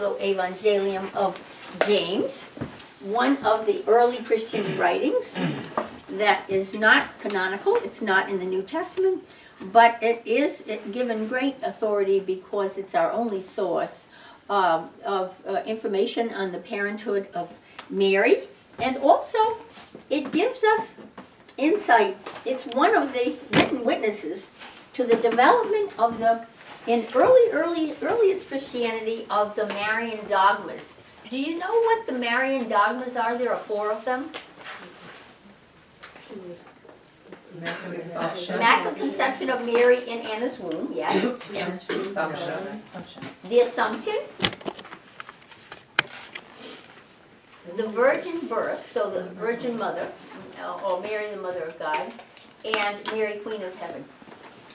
Proto-Evangelium of James, one of the early Christian writings that is not canonical. It's not in the New Testament, but it is given great authority because it's our only source of information on the parenthood of Mary. And also, it gives us insight. It's one of the written witnesses to the development of in earliest Christianity, of the Maryann dogmas. Do you know what the Maryann dogmas are? There are 4 of them. Immaculate Conception of Mary in Anna's womb, yes. The Assumption. The Virgin Birth, so the Virgin Mother, or Mary the Mother of God, and Mary Queen of Heaven.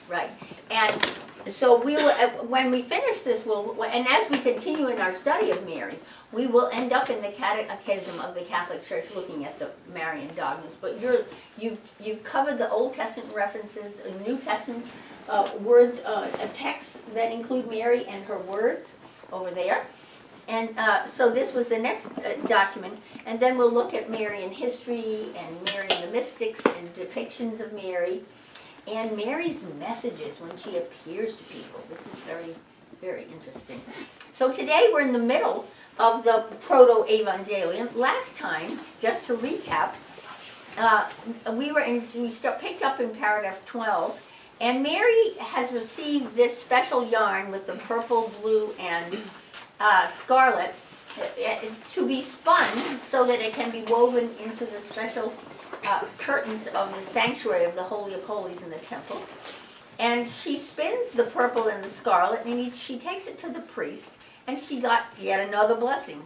Right. And so we will, when we finish this, and as we continue in our study of Mary, we will end up in the Catechism of the Catholic Church looking at the Maryann dogmas. But you've covered the Old Testament references, the New Testament words, texts that include Mary and her words over there. And so this was the next document, and then we'll look at Mary in history, and Mary and the mystics, and depictions of Mary, and Mary's messages when she appears to people. This is very, very interesting. So today we're in the middle of the Proto-Evangelium. Last time, just to recap, we picked up in paragraph 12, and Mary has received this special yarn with the purple, blue, and scarlet to be spun so that it can be woven into the special curtains of the sanctuary of the Holy of Holies in the temple. And she spins the purple and the scarlet, and she takes it to the priest, and she got yet another blessing.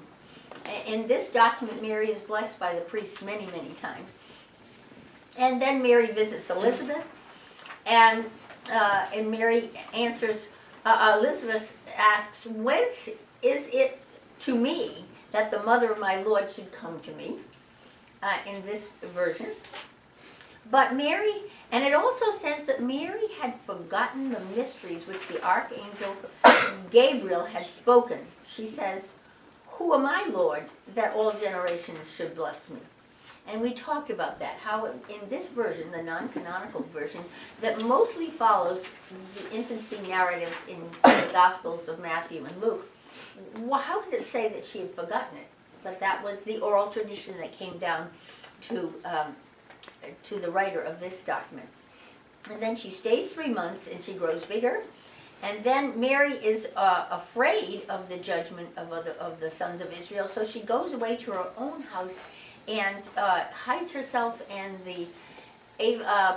In this document, Mary is blessed by the priest many, many times. And then Mary visits Elizabeth, and Mary answers, Elizabeth asks, "Whence is it to me that the mother of my Lord should come to me?" In this version. But Mary, and it also says that Mary had forgotten the mysteries which the archangel Gabriel had spoken. She says, "Who am I, Lord, that all generations should bless me?" And we talked about that, how in this version, the non-canonical version, that mostly follows the infancy narratives in the Gospels of Matthew and Luke, how could it say that she had forgotten it? But that was the oral tradition that came down to the writer of this document. And then she stays 3 months, and she grows bigger. And then Mary is afraid of the judgment of the sons of Israel, so she goes away to her own house and hides herself. And the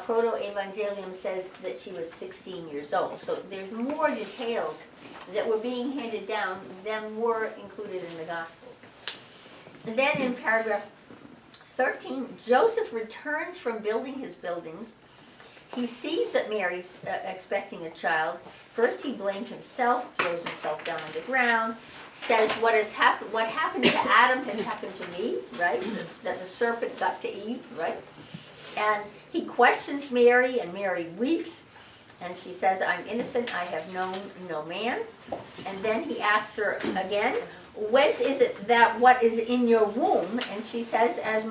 Proto-Evangelium says that she was 16 years old. So there's more details that were being handed down than were included in the Gospels. And then in paragraph 13, Joseph returns from building his buildings. He sees that Mary's expecting a child. First he blamed himself, throws himself down on the ground, says what happened to Adam has happened to me, right? That the serpent got to Eve, right? And he questions Mary, and Mary weeps. And she says, "I'm innocent, I have known no man." And then he asks her again, "Whence is it that what is in your womb?" And she says, as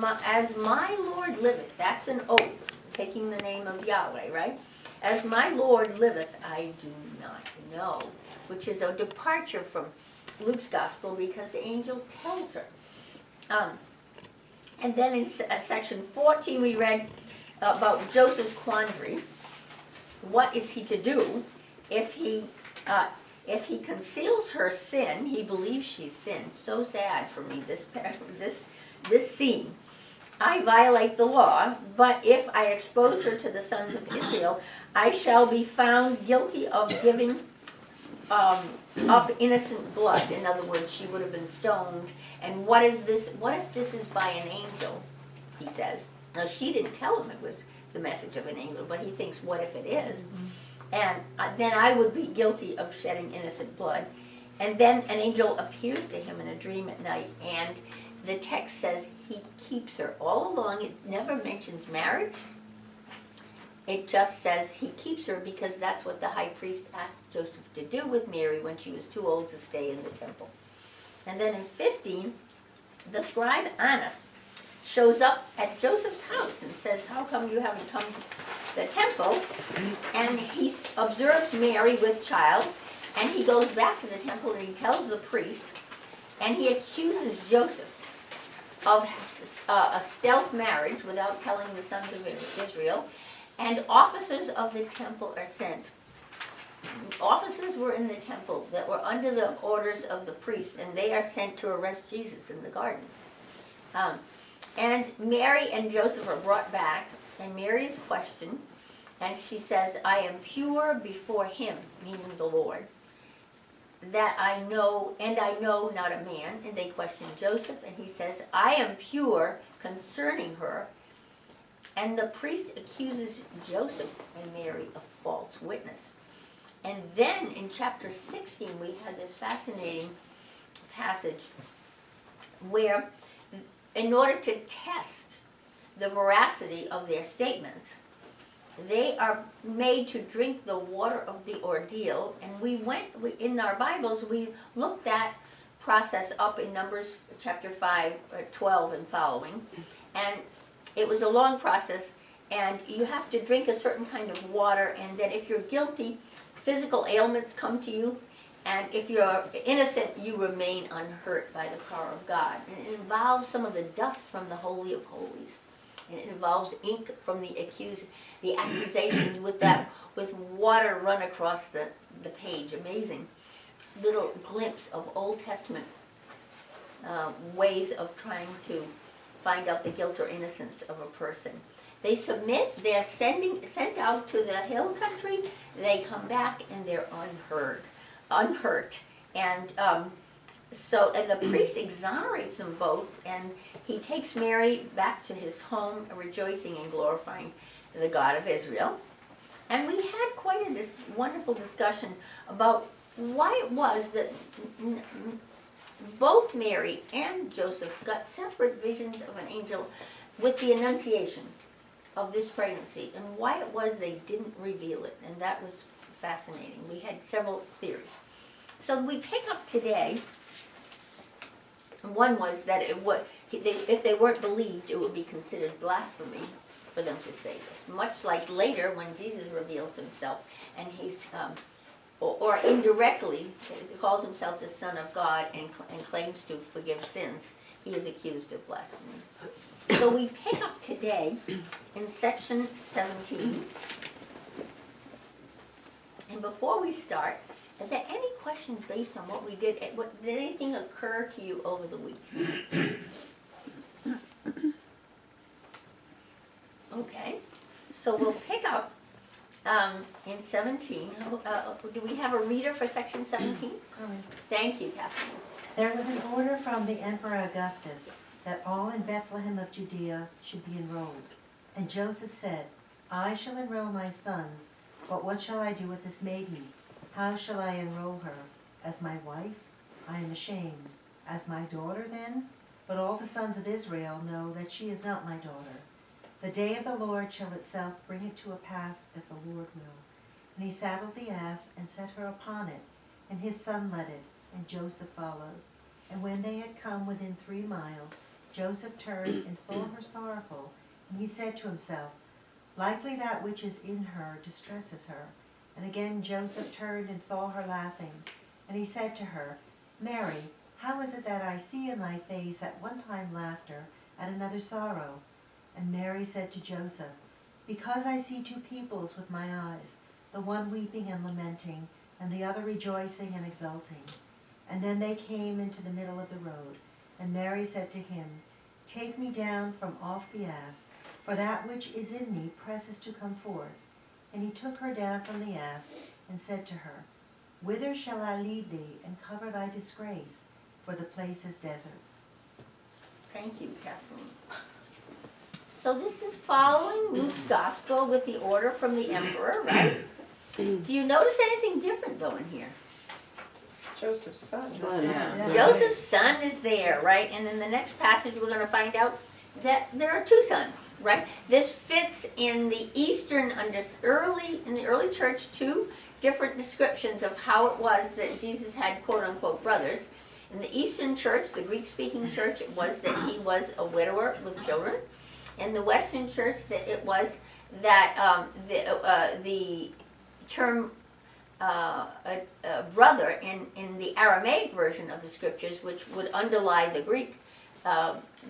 my Lord liveth." That's an oath, taking the name of Yahweh, right? "As my Lord liveth, I do not know," which is a departure from Luke's gospel because the angel tells her. And then in section 14 we read about Joseph's quandary. What is he to do if he conceals her sin? He believes she's sinned. So sad for me, this scene. "I violate the law, but if I expose her to the sons of Israel, I shall be found guilty of giving up innocent blood." In other words, she would have been stoned. And what is this? What if this is by an angel? He says. Now, she didn't tell him it was the message of an angel, but he thinks, what if it is? And then I would be guilty of shedding innocent blood. And then an angel appears to him in a dream at night, and the text says he keeps her. All along, it never mentions marriage. It just says he keeps her because that's what the high priest asked Joseph to do with Mary when she was too old to stay in the temple. And then in 15, the scribe Annas shows up at Joseph's house and says, how come you haven't come to the temple? And he observes Mary with child, and he goes back to the temple and he tells the priest, and he accuses Joseph of a stealth marriage without telling the sons of Israel, and officers of the temple are sent. Officers were in the temple that were under the orders of the priests, and they are sent to arrest Jesus in the garden. And Mary and Joseph are brought back, and Mary is questioned, and she says, I am pure before him, meaning the Lord, that I know, and I know not a man. And they question Joseph, and he says, I am pure concerning her. And the priest accuses Joseph and Mary of false witness. And then in chapter 16, we had this fascinating passage where, in order to test the veracity of their statements, they are made to drink the water of the ordeal. And in our Bibles, we looked that process up in Numbers chapter 5, 12 and following. And it was a long process, and you have to drink a certain kind of water, and then if you're guilty, physical ailments come to you, and if you're innocent, you remain unhurt by the power of God. And it involves some of the dust from the Holy of Holies. And it involves ink from the accusations with water run across the page. Amazing little glimpse of Old Testament ways of trying to find out the guilt or innocence of a person. They submit, they're sent out to the hill country, they come back and they're unhurt. And and the priest exonerates them both, and he takes Mary back to his home, rejoicing and glorifying the God of Israel. And we had quite a wonderful discussion about why it was that both Mary and Joseph got separate visions of an angel with the Annunciation of this pregnancy, and why it was they didn't reveal it. And that was fascinating. We had several theories. So we pick up today. One was that if they weren't believed, it would be considered blasphemy for them to say this. Much like later when Jesus reveals himself, and he's, or indirectly calls himself the Son of God and claims to forgive sins, he is accused of blasphemy. So we pick up today in section 17. And before we start, are there any questions based on what we did? Did anything occur to you over the week? Okay, so we'll pick up in 17. Do we have a reader for section 17? Thank you, Kathleen. There was an order from the Emperor Augustus that all in Bethlehem of Judea should be enrolled. And Joseph said, I shall enroll my sons, but what shall I do with this maiden? How shall I enroll her? As my wife? I am ashamed. As my daughter, then? But all the sons of Israel know that she is not my daughter. The day of the Lord shall itself bring it to a pass as the Lord will. And he saddled the ass and set her upon it, and his son led it, and Joseph followed. And when they had come within 3 miles, Joseph turned and saw her sorrowful, and he said to himself, Likely that which is in her distresses her. And again Joseph turned and saw her laughing, and he said to her, Mary, how is it that I see in thy face at one time laughter, at another sorrow? And Mary said to Joseph, Because I see 2 peoples with my eyes, the one weeping and lamenting, and the other rejoicing and exulting. And then they came into the middle of the road, and Mary said to him, Take me down from off the ass, for that which is in me presses to come forth. And he took her down from the ass, and said to her, Whither shall I lead thee, and cover thy disgrace? For the place is desert. Thank you, Kathleen. So this is following Luke's gospel with the order from the emperor, right? Do you notice anything different, though, in here? Joseph's son. Yeah. Joseph's son is there, right? And in the next passage, we're going to find out that there are 2 sons, right? This fits in the Eastern, in the early church, 2 different descriptions of how it was that Jesus had quote-unquote brothers. In the Eastern Church, the Greek-speaking church, it was that he was a widower with children. In the Western Church, that it was that the term brother in the Aramaic version of the scriptures, which would underlie the Greek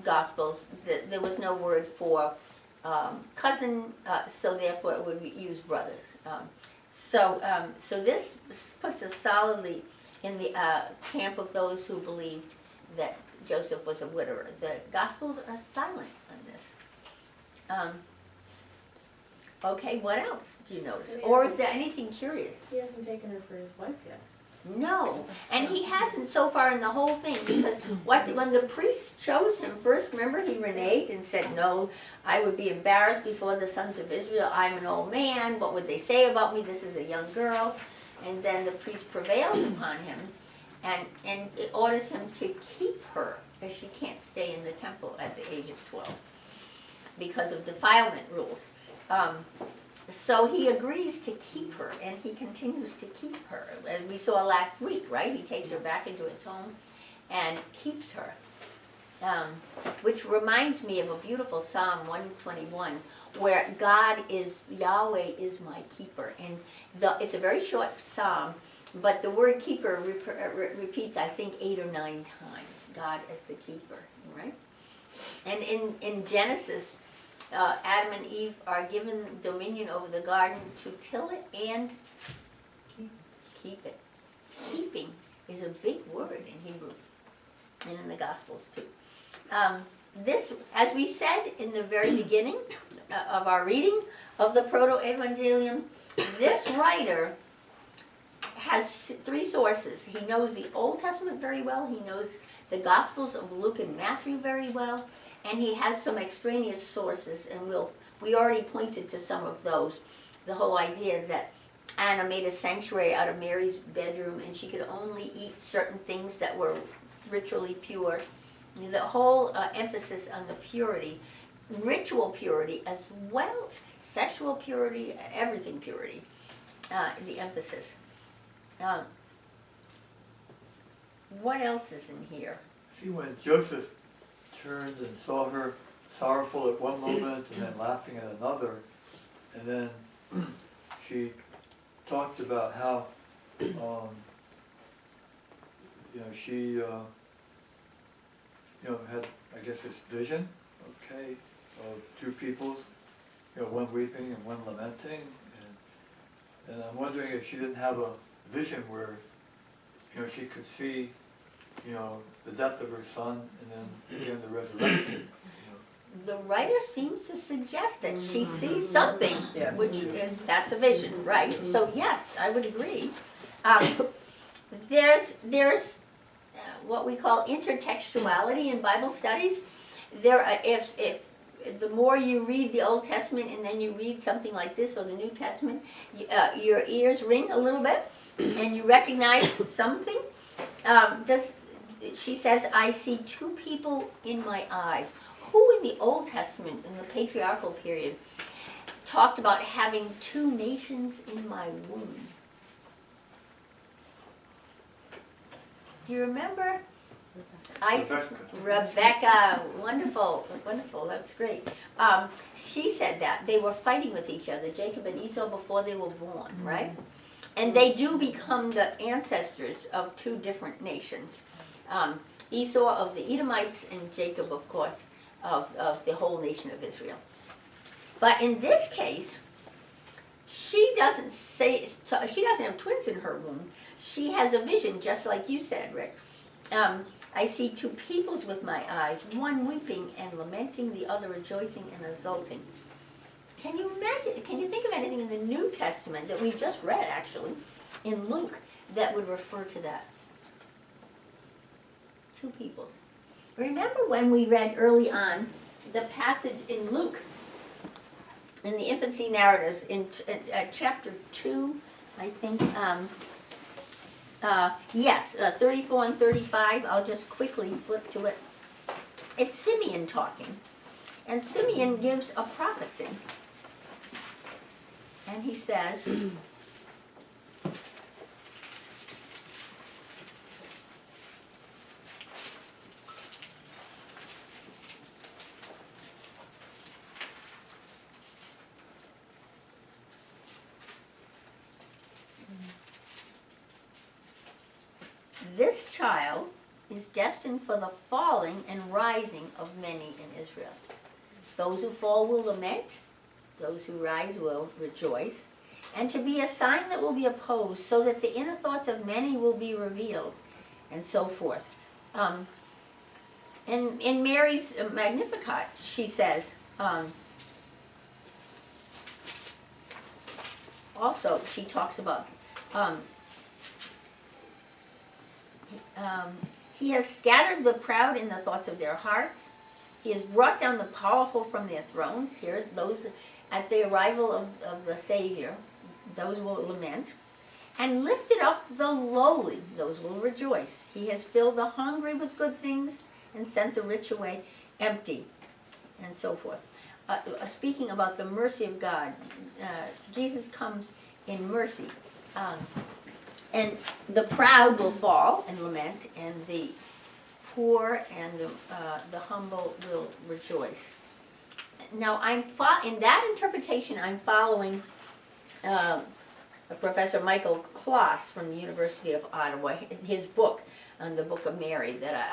Gospels, there was no word for cousin, so therefore it would use brothers. So this puts us solidly in the camp of those who believed that Joseph was a widower. The Gospels are silent on this. Okay, what else do you notice? Or is there anything curious? He hasn't taken her for his wife yet. No, and he hasn't so far in the whole thing, because when the priest chose him first, remember he reneged and said, no, I would be embarrassed before the sons of Israel, I'm an old man, what would they say about me, this is a young girl, and then the priest prevails upon him and it orders him to keep her, because she can't stay in the temple at the age of 12 because of defilement rules. So he agrees to keep her, and he continues to keep her. As we saw last week, right? He takes her back into his home and keeps her. Which reminds me of a beautiful Psalm 121, where Yahweh is my keeper. And it's a very short psalm, but the word keeper repeats, I think, 8 or 9 times. God as the keeper, right? And in Genesis, Adam and Eve are given dominion over the garden to till it and keep it. Keeping is a big word in Hebrew and in the Gospels too. This, as we said in the very beginning of our reading of the Proto-Evangelium, this writer has 3 sources. He knows the Old Testament very well, he knows the Gospels of Luke and Matthew very well, and he has some extraneous sources, and we already pointed to some of those. The whole idea that Anna made a sanctuary out of Mary's bedroom, and she could only eat certain things that were ritually pure. The whole emphasis on the purity, ritual purity as well, sexual purity, everything purity, the emphasis. What else is in here? See, when Joseph turned and saw her sorrowful at one moment and then laughing at another, and then she talked about how she had, I guess, this vision, okay, of 2 people, one weeping and one lamenting, and I'm wondering if she didn't have a vision where she could see the death of her son, and then again the resurrection. The writer seems to suggest that she sees something, that's a vision, right? So yes, I would agree. There's what we call intertextuality in Bible studies. If the more you read the Old Testament and then you read something like this or the New Testament, your ears ring a little bit, and you recognize something. She says, I see 2 people in my eyes. Who in the Old Testament, in the patriarchal period, talked about having 2 nations in my womb? Do you remember? Rebecca, wonderful, that's great. She said that they were fighting with each other, Jacob and Esau, before they were born, right? And they do become the ancestors of 2 different nations. Esau of the Edomites and Jacob, of course, of the whole nation of Israel. But in this case, she doesn't have twins in her womb. She has a vision, just like you said, Rick. I see 2 peoples with my eyes, one weeping and lamenting, the other rejoicing and exulting. Can you imagine, can you think of anything in the New Testament that we've just read, actually, in Luke, that would refer to that? 2 peoples. Remember when we read early on the passage in Luke, in the infancy narratives, in chapter 2, I think, 34 and 35, I'll just quickly flip to it. It's Simeon talking, and Simeon gives a prophecy. And he says, this child is destined for the falling and rising of many in Israel. Those who fall will lament, those who rise will rejoice, and to be a sign that will be opposed, so that the inner thoughts of many will be revealed, and so forth. In Mary's Magnificat, she says, also she talks about, he has scattered the proud in the thoughts of their hearts. He has brought down the powerful from their thrones. Here, those at the arrival of the Savior, those will lament. And lifted up the lowly, those will rejoice. He has filled the hungry with good things and sent the rich away empty, and so forth. Speaking about the mercy of God, Jesus comes in mercy. And the proud will fall and lament, and the poor and the humble will rejoice. Now, in that interpretation, I'm following Professor Michael Kloss from the University of Ottawa, his book on the Book of Mary that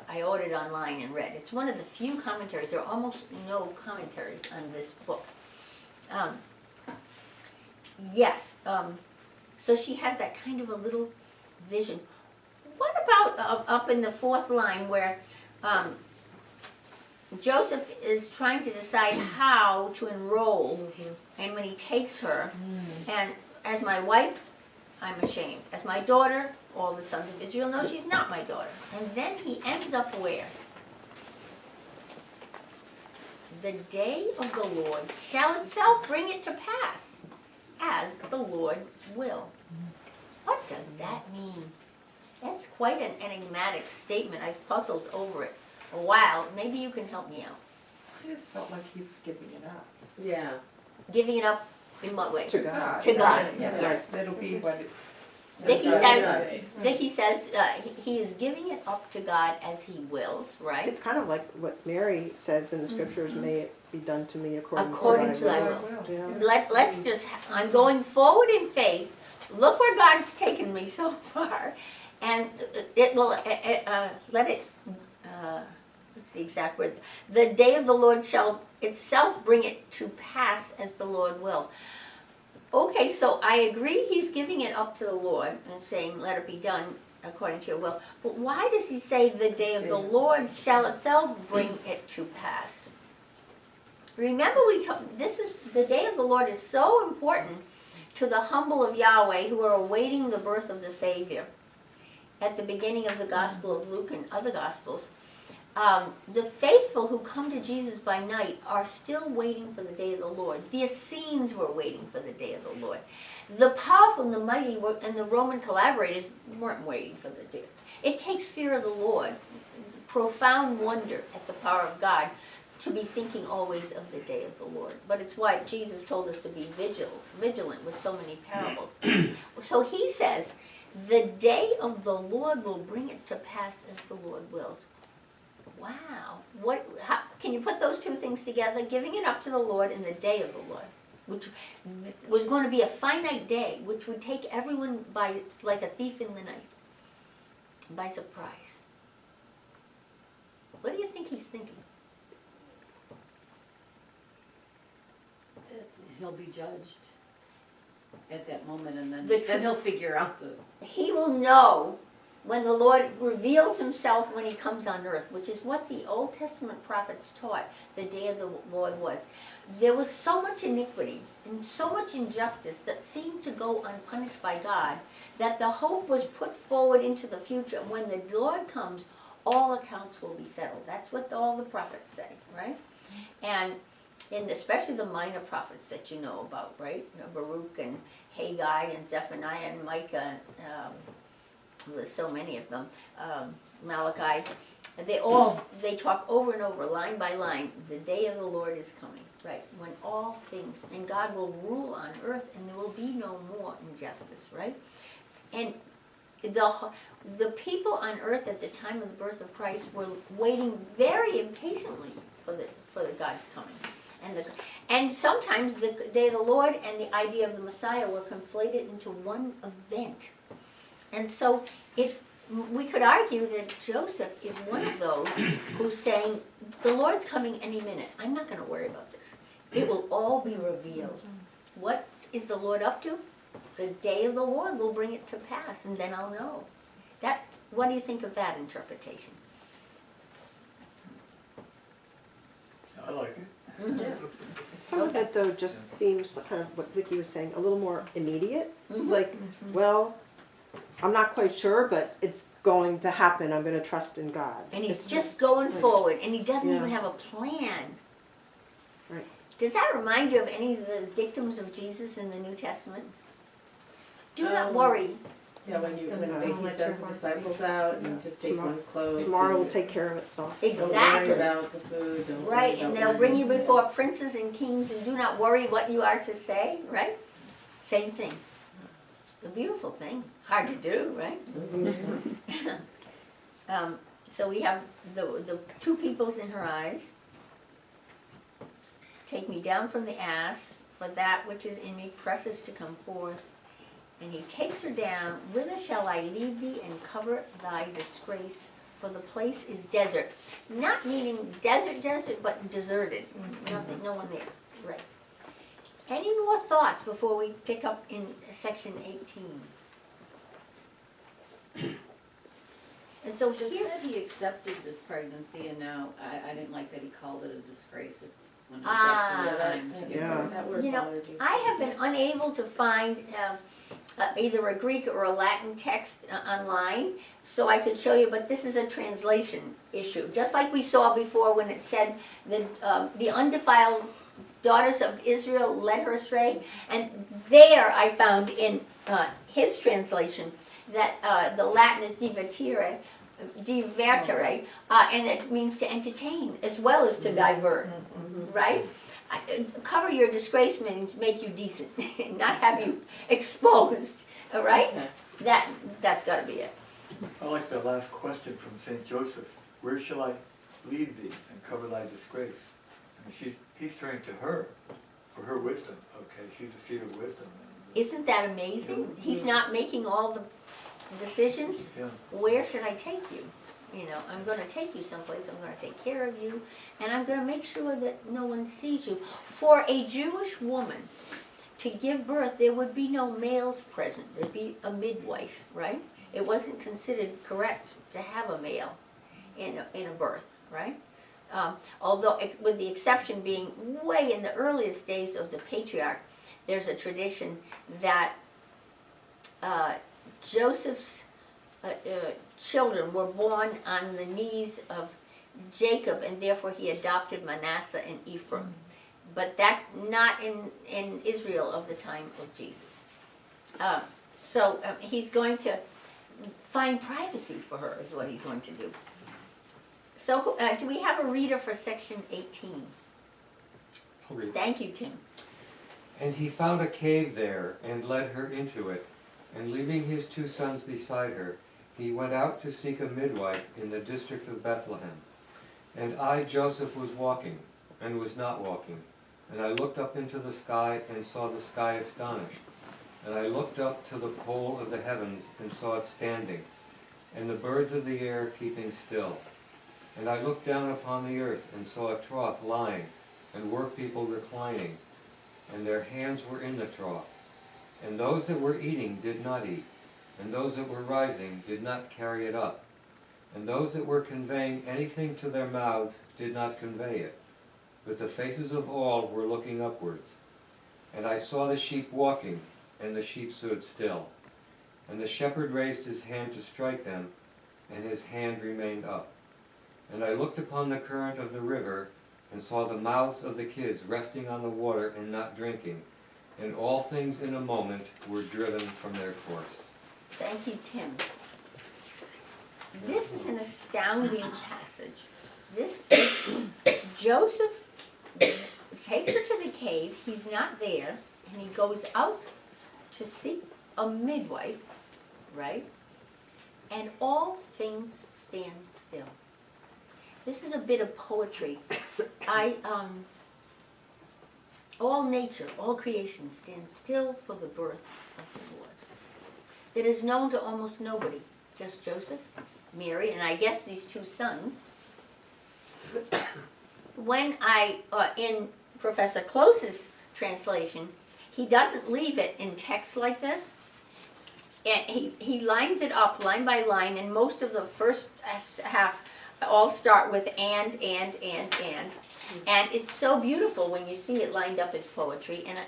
I ordered online and read. It's one of the few commentaries. There are almost no commentaries on this book. Yes. So she has that kind of a little vision. What about up in the fourth line where Joseph is trying to decide how to enroll, and when he takes her, and as my wife, I'm ashamed. As my daughter, all the sons of Israel know she's not my daughter. And then he ends up where? The day of the Lord shall itself bring it to pass, as the Lord will. What does that mean? That's quite an enigmatic statement. I've puzzled over it a while. Maybe you can help me out. I just felt like he was giving it up. Yeah. Giving it up in what way? To God. To God, Yeah, yes. that'll be what it. Vicky God says, say. Vicky says he is giving it up to God as he wills, right? It's kind of like what Mary says in the scriptures, may it be done to me according According to to thy thy will. will. Yeah. Let's just, I'm going forward in faith. Look where God's taken me so far. And it will, let it, what's the exact word? The day of the Lord shall itself bring it to pass as the Lord will. Okay, so I agree he's giving it up to the Lord and saying, let it be done according to your will. But why does he say the day of the Lord shall itself bring it to pass? Remember this is, the day of the Lord is so important to the humble of Yahweh who are awaiting the birth of the Savior. At the beginning of the Gospel of Luke and other Gospels, the faithful who come to Jesus by night are still waiting for the day of the Lord. The Essenes were waiting for the day of the Lord. The powerful and the mighty and the Roman collaborators weren't waiting for the day. It takes fear of the Lord, profound wonder at the power of God, to be thinking always of the day of the Lord. But it's why Jesus told us to be vigilant with so many parables. So he says, the day of the Lord will bring it to pass as the Lord wills. Wow. How, can you put those two things together? Giving it up to the Lord in the day of the Lord, which was going to be a finite day, which would take everyone by, like a thief in the night, by surprise. What do you think he's thinking? That he'll be judged at that moment, and then, The then he'll figure out the. He will know when the Lord reveals himself when he comes on earth, which is what the Old Testament prophets taught the day of the Lord was. There was so much iniquity and so much injustice that seemed to go unpunished by God, that the hope was put forward into the future. When the Lord comes, all accounts will be settled. That's what all the prophets say, right? And especially the minor prophets that you know about, right? Baruch and Haggai and Zephaniah and Micah, there's so many of them, Malachi. They talk over and over, line by line, the day of the Lord is coming, right? When all things, and God will rule on earth, and there will be no more injustice, right? And the people on earth at the time of the birth of Christ were waiting very impatiently for the God's coming. And sometimes the day of the Lord and the idea of the Messiah were conflated into one event. And so we could argue that Joseph is one of those who's saying, the Lord's coming any minute. I'm not gonna worry about this. It will all be revealed. What is the Lord up to? The day of the Lord will bring it to pass, and then I'll know. What do you think of that interpretation? I like it. Some of it though just seems like kind of what Vicky was saying, a little more immediate. Mhm. Like, well, I'm not quite sure, but it's going to happen. I'm going to trust in God. And he's It's just going like- forward, and he doesn't Yeah. even have a plan. Right. Does that remind you of any of the dictums of Jesus in the New Testament? Do not worry. Yeah, when Don't Vicky let sends your the heart disciples out and just take Tomorrow- one clothes. Tomorrow will and take care of itself. Don't worry Exactly. about the food, don't worry Right, about and they'll what bring you you're before princes and kings, and do not worry what you are to say, right? Same thing. A beautiful thing. Hard to do, right? So we have the two peoples in her eyes. Take me down from the ass, for that which is in me presses to come forth. And he takes her down. Whither shall I lead thee and cover thy disgrace? For the place is desert. Not meaning desert, but deserted. Nothing, no one there. Right. Any more thoughts before we pick up in section 18? And so Just here, that he accepted this pregnancy and now, I didn't like that he called it a disgrace when it was Ah. actually time to give Yeah. birth. That word You know, bothered you. I have been unable to find either a Greek or a Latin text online, so I could show you, but this is a translation issue. Just like we saw before when it said the undefiled daughters of Israel led her astray, and there I found in his translation that the Latin is divertere, and it means to entertain as well as to divert, right? Cover your disgrace means make you decent, not have you exposed, all right? Okay. That's gotta be it. I like the last question from St. Joseph. Where shall I lead thee and cover thy disgrace? I mean, he's turning to her for her wisdom, okay? She's the seat of wisdom. Isn't that amazing? He's not making all the decisions. Yeah. Where should I take you? You know, I'm gonna take you someplace, I'm gonna take care of you, and I'm gonna make sure that no one sees you. For a Jewish woman to give birth, there would be no males present, there'd be a midwife, right? It wasn't considered correct to have a male in a birth, right? Although, with the exception being way in the earliest days of the patriarch, there's a tradition that Joseph's children were born on the knees of Jacob, and therefore he adopted Manasseh and Ephraim. But that not in Israel of the time of Jesus. So he's going to find privacy for her is what he's going to do. So do we have a reader for section 18? I'll read. Thank you, Tim. And he found a cave there, and led her into it. And leaving his 2 sons beside her, he went out to seek a midwife in the district of Bethlehem. And I, Joseph, was walking, and was not walking. And I looked up into the sky, and saw the sky astonished. And I looked up to the pole of the heavens, and saw it standing, and the birds of the air keeping still. And I looked down upon the earth, and saw a trough lying, and work people reclining, and their hands were in the trough. And those that were eating did not eat, and those that were rising did not carry it up, and those that were conveying anything to their mouths did not convey it, but the faces of all were looking upwards. And I saw the sheep walking, and the sheep stood still. And the shepherd raised his hand to strike them, and his hand remained up. And I looked upon the current of the river, and saw the mouths of the kids resting on the water and not drinking, and all things in a moment were driven from their course. Thank you, Tim. This is an astounding passage. This is Joseph takes her to the cave, he's not there, and he goes out to seek a midwife, right? And all things stand still. This is a bit of poetry. All nature, all creation stands still for the birth of the Lord. That is known to almost nobody, just Joseph, Mary, and I guess these two sons. When in Professor Close's translation, he doesn't leave it in text like this. And he lines it up line by line, and most of the first half all start with and. And it's so beautiful when you see it lined up as poetry. And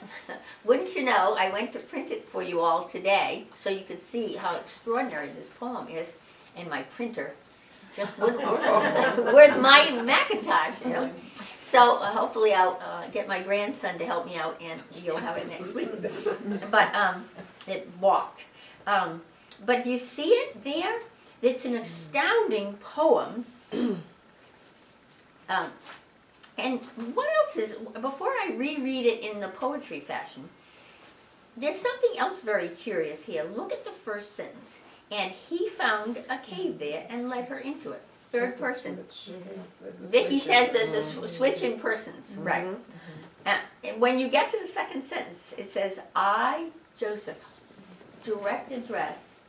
wouldn't you know, I went to print it for you all today so you could see how extraordinary this poem is. And my printer just wouldn't work with my Macintosh, you know. So hopefully I'll get my grandson to help me out, and you'll have it next week. But it walked. But you see it there? It's an astounding poem. And what else is, before I reread it in the poetry fashion, there's something else very curious here. Look at the first sentence. And he found a cave there and led her into it. Third person. Vicky says there's a switch in persons, right? When you get to the second sentence, it says, I, Joseph, direct address,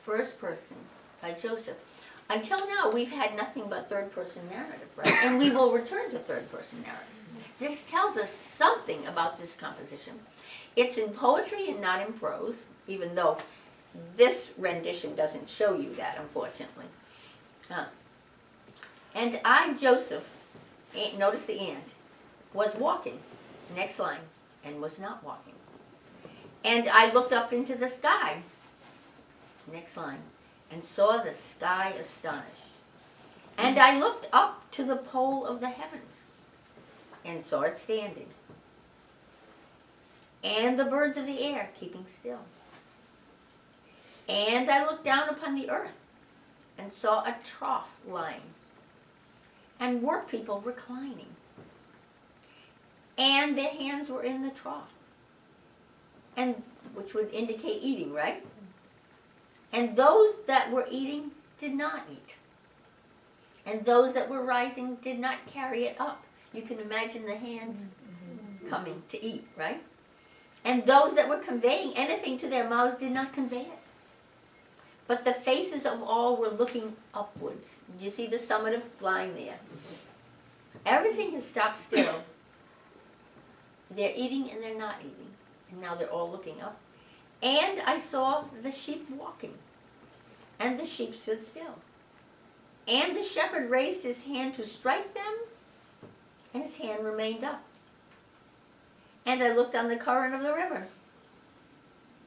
first person, by Joseph. Until now, we've had nothing but third person narrative, right? And we will return to third person narrative. This tells us something about this composition. It's in poetry and not in prose, even though this rendition doesn't show you that, unfortunately. And I, Joseph, notice the and, was walking, next line, and was not walking. And I looked up into the sky, next line, and saw the sky astonished. And I looked up to the pole of the heavens, and saw it standing. And the birds of the air keeping still. And I looked down upon the earth, and saw a trough lying, and work people reclining. And their hands were in the trough, and which would indicate eating, right? And those that were eating did not eat. And those that were rising did not carry it up. You can imagine the hands coming to eat, right? And those that were conveying anything to their mouths did not convey it. But the faces of all were looking upwards. Do you see the summative line there? Everything has stopped still. They're eating and they're not eating. And now they're all looking up. And I saw the sheep walking, and the sheep stood still. And the shepherd raised his hand to strike them, and his hand remained up. And I looked on the current of the river,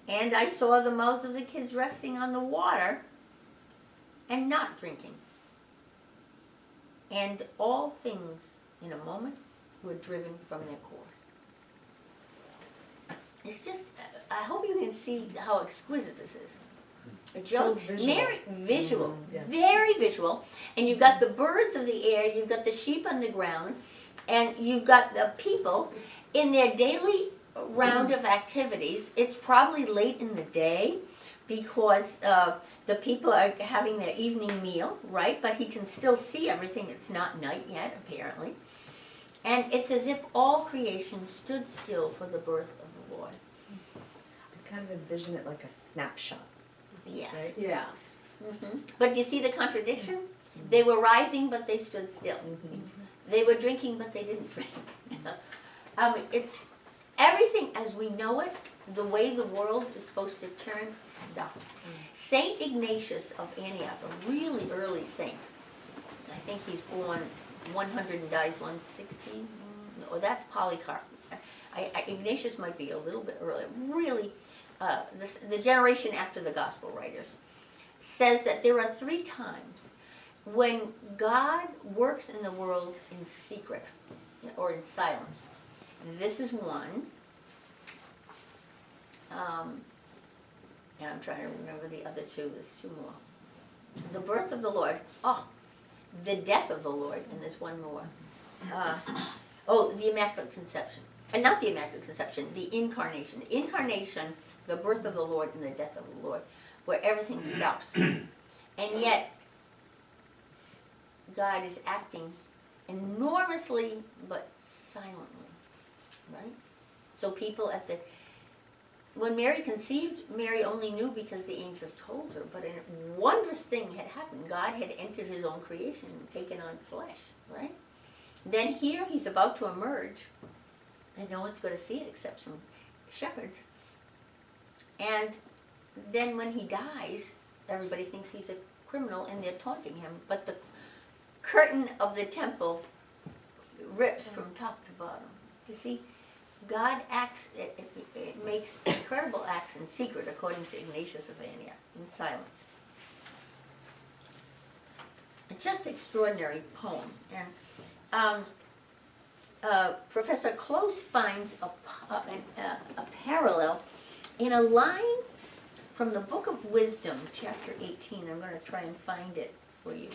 and I saw the mouths of the kids resting on the water and not drinking. And all things in a moment were driven from their course. It's just, I hope you can see how exquisite this is. It's so visual. Visual, Yeah. very visual. And you've got the birds of the air, you've got the sheep on the ground, and you've got the people in their daily round of activities. It's probably late in the day because the people are having their evening meal, right? But he can still see everything. It's not night yet, apparently. And it's as if all creation stood still for the birth of the Lord. I kind of envision it like a snapshot. Yes. Right? Yeah. But you see the contradiction? They were rising, but they stood still. They were drinking, but they didn't drink. It's everything as we know it, the way the world is supposed to turn, stops. Saint Ignatius of Antioch, a really early saint, I think he's born 100 and dies 160, or that's Polycarp. Ignatius might be a little bit earlier. Really, the generation after the gospel writers says that there are 3 times when God works in the world in secret or in silence. This is one. And I'm trying to remember the other 2. There's 2 more. The birth of the Lord. The death of the Lord, and there's one more. The Immaculate Conception. And not the Immaculate Conception, the Incarnation. The Incarnation, the birth of the Lord, and the death of the Lord, where everything stops. And yet, God is acting enormously, but silently, right? So people at the when Mary conceived, Mary only knew because the angel told her, but a wondrous thing had happened. God had entered his own creation and taken on flesh, right? Then here he's about to emerge, and no one's going to see it except some shepherds. And then when he dies, everybody thinks he's a criminal and they're taunting him. But the curtain of the temple rips from top to bottom. You see, God acts, it makes incredible acts in secret, according to Ignatius of Antioch, in silence. A just extraordinary poem. And Professor Close finds a parallel in a line from the Book of Wisdom, chapter 18. I'm going to try and find it for you.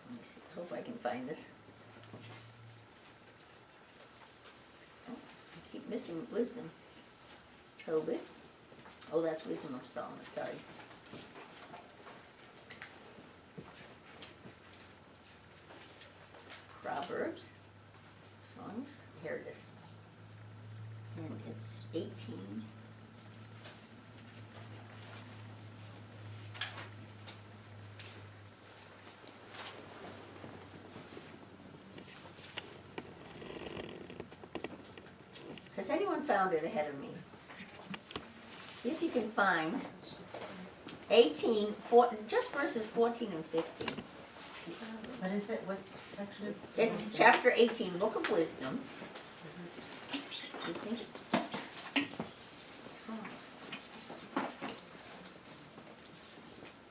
Let me see. Hope I can find this. Oh, I keep missing Wisdom. Tobit. Oh, that's Wisdom of Solomon. Sorry. Proverbs, Songs, here it is. And it's 18. Has anyone found it ahead of me? See if you can find 18, just verses 14 and 15. What is it, what section? It's chapter 18, Book of Wisdom. You think? Songs.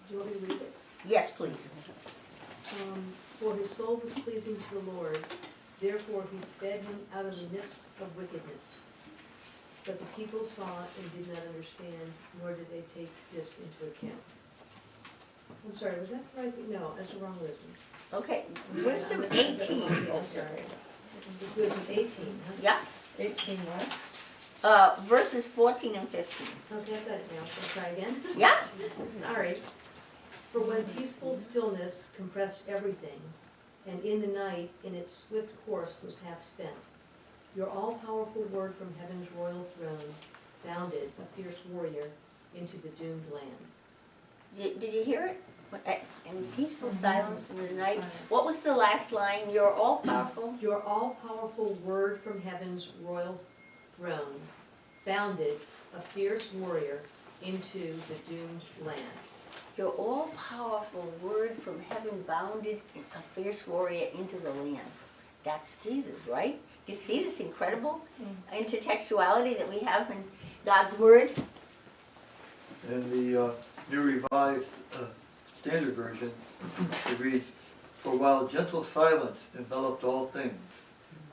Do you want me to read it? Yes, please. For his soul was pleasing to the Lord, therefore he sped him out of the midst of wickedness. But the people saw it and did not understand, nor did they take this into account. I'm sorry, was that the right thing? No, that's the wrong wisdom. Okay, Wisdom 18. I'm sorry. It's wisdom 18, huh? Yeah, 18 what? verses 14 and 15. Okay, I've got it now. Let's try again. Yeah? Sorry. For when peaceful stillness compressed everything, and in the night, in its swift course, was half spent, your all-powerful word from heaven's royal throne bounded a fierce warrior into the doomed land. Did you hear it? In peaceful silence in the night. What was the last line? You're all powerful. Your all-powerful word from heaven's royal throne bounded a fierce warrior into the doomed land. Your all powerful word from heaven bounded a fierce warrior into the land. That's Jesus, right? You see this incredible intertextuality that we have in God's word? In the New Revised Standard Version, it reads, "For while gentle silence enveloped all things,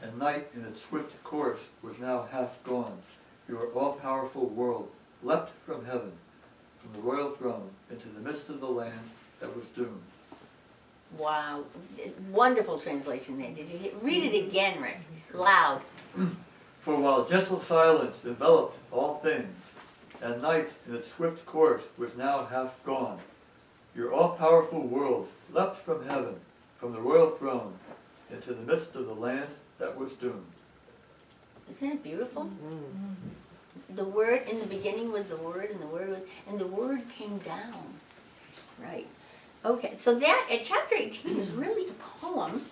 and night in its swift course was now half gone, your all-powerful world leapt from heaven, from the royal throne, into the midst of the land that was doomed." Wow, wonderful translation there. Did you read it again, Rick? Loud. For while gentle silence enveloped all things, and night in its swift course was now half gone, your all-powerful world leapt from heaven, from the royal throne, into the midst of the land that was doomed. Isn't it beautiful? The word in the beginning was the word, and the word came down. Right. Okay, so that chapter 18 is really a poem,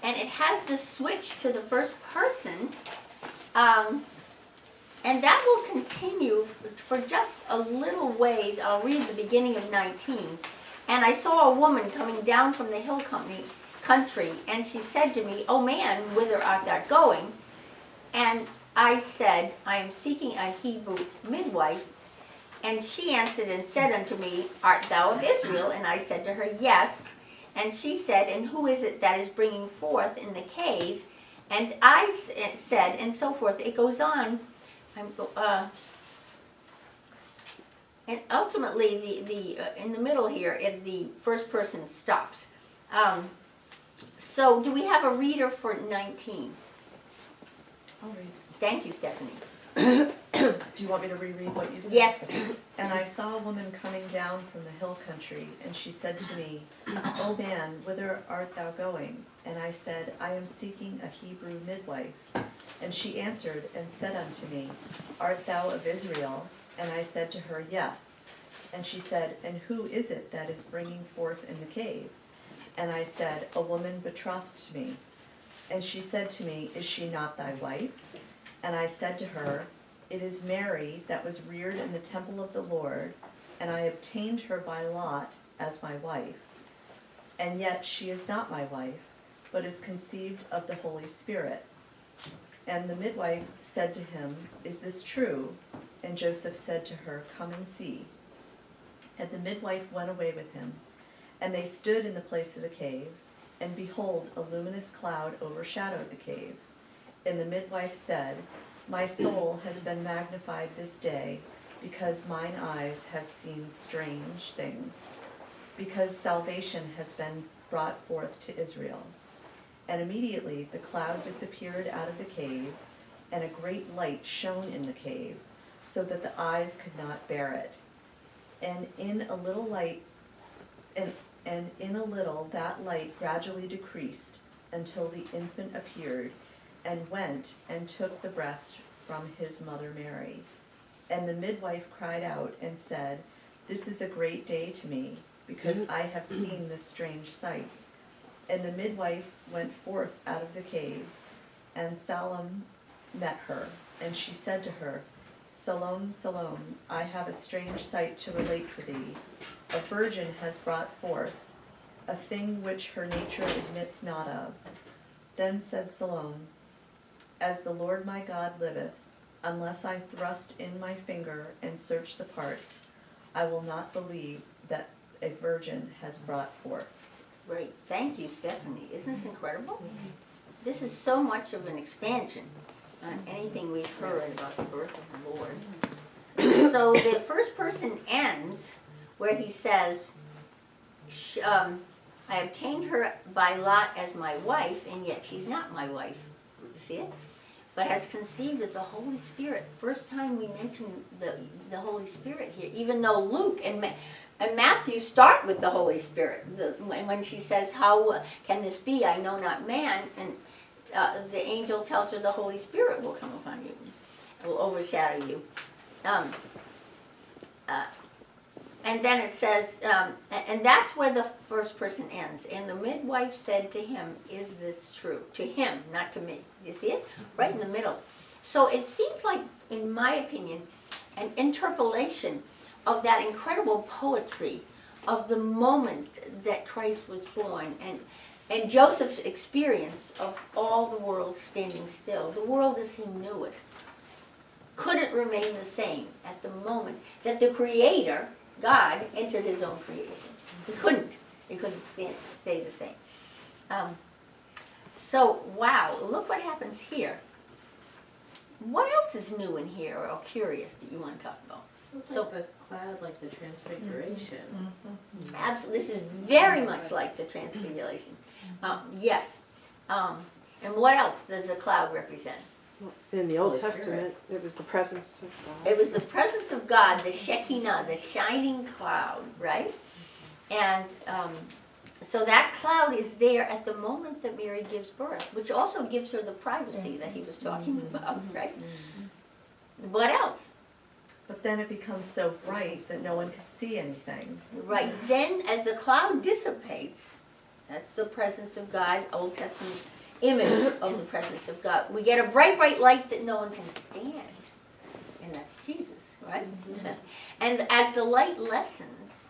and it has this switch to the first person, and that will continue for just a little ways. I'll read the beginning of 19. And I saw a woman coming down from the hill country, and she said to me, "O man, whither art thou going?" And I said, "I am seeking a Hebrew midwife." And she answered and said unto me, "Art thou of Israel?" And I said to her, "Yes." And she said, "And who is it that is bringing forth in the cave?" And I said, and so forth. It goes on. And ultimately, in the middle here, the first person stops. So do we have a reader for 19? I'll read. Thank you, Stephanie. Do you want me to reread what you said? Yes, please. And I saw a woman coming down from the hill country, and she said to me, O man, whither art thou going? And I said, I am seeking a Hebrew midwife. And she answered and said unto me, Art thou of Israel? And I said to her, Yes. And she said, And who is it that is bringing forth in the cave? And I said, A woman betrothed to me. And she said to me, Is she not thy wife? And I said to her, It is Mary that was reared in the temple of the Lord, and I obtained her by lot as my wife. And yet she is not my wife, but is conceived of the Holy Spirit. And the midwife said to him, Is this true? And Joseph said to her, Come and see. And the midwife went away with him, and they stood in the place of the cave, and behold, a luminous cloud overshadowed the cave. And the midwife said, My soul has been magnified this day, because mine eyes have seen strange things, because salvation has been brought forth to Israel. And immediately the cloud disappeared out of the cave, and a great light shone in the cave, so that the eyes could not bear it. And in a little that light gradually decreased, until the infant appeared, and went and took the breast from his mother Mary. And the midwife cried out and said, This is a great day to me, because I have seen this strange sight. And the midwife went forth out of the cave, and Salome met her, and she said to her, Salome, Salome, I have a strange sight to relate to thee. A virgin has brought forth a thing which her nature admits not of. Then said Salome, As the Lord my God liveth, unless I thrust in my finger and search the parts, I will not believe that a virgin has brought forth. Great, thank you, Stephanie. Isn't this incredible? This is so much of an expansion on anything we've heard about the birth of the Lord. So the first person ends where he says, I obtained her by lot as my wife, and yet she's not my wife. You see it? But has conceived of the Holy Spirit. First time we mention the Holy Spirit here, even though Luke and Matthew start with the Holy Spirit. When she says, How can this be? I know not man. And the angel tells her the Holy Spirit will come upon you, will overshadow you. And then it says, and that's where the first person ends. And the midwife said to him, Is this true? To him, not to me. You see it? Right in the middle. So it seems like, in my opinion, an interpolation of that incredible poetry of the moment that Christ was born, and Joseph's experience of all the world standing still, the world as he knew it, couldn't remain the same at the moment that the Creator, God, entered his own creation. He couldn't. He couldn't stay the same. So, wow, look what happens here. What else is new in here or curious that you want to talk about? It's So- like the cloud, like the transfiguration. Absolutely, this is very much like the Transfiguration. Yes. And what else does the cloud represent? In the Old Holy Testament, it was the presence of God. It was the presence of God, the Shekinah, the shining cloud, right? And so that cloud is there at the moment that Mary gives birth, which also gives her the privacy that he was talking about, right? What else? But then it becomes so bright that no one can see anything. Right, then as the cloud dissipates, that's the presence of God, Old Testament image of the presence of God. We get a bright, bright light that no one can stand, and that's Jesus, right? And as the light lessens,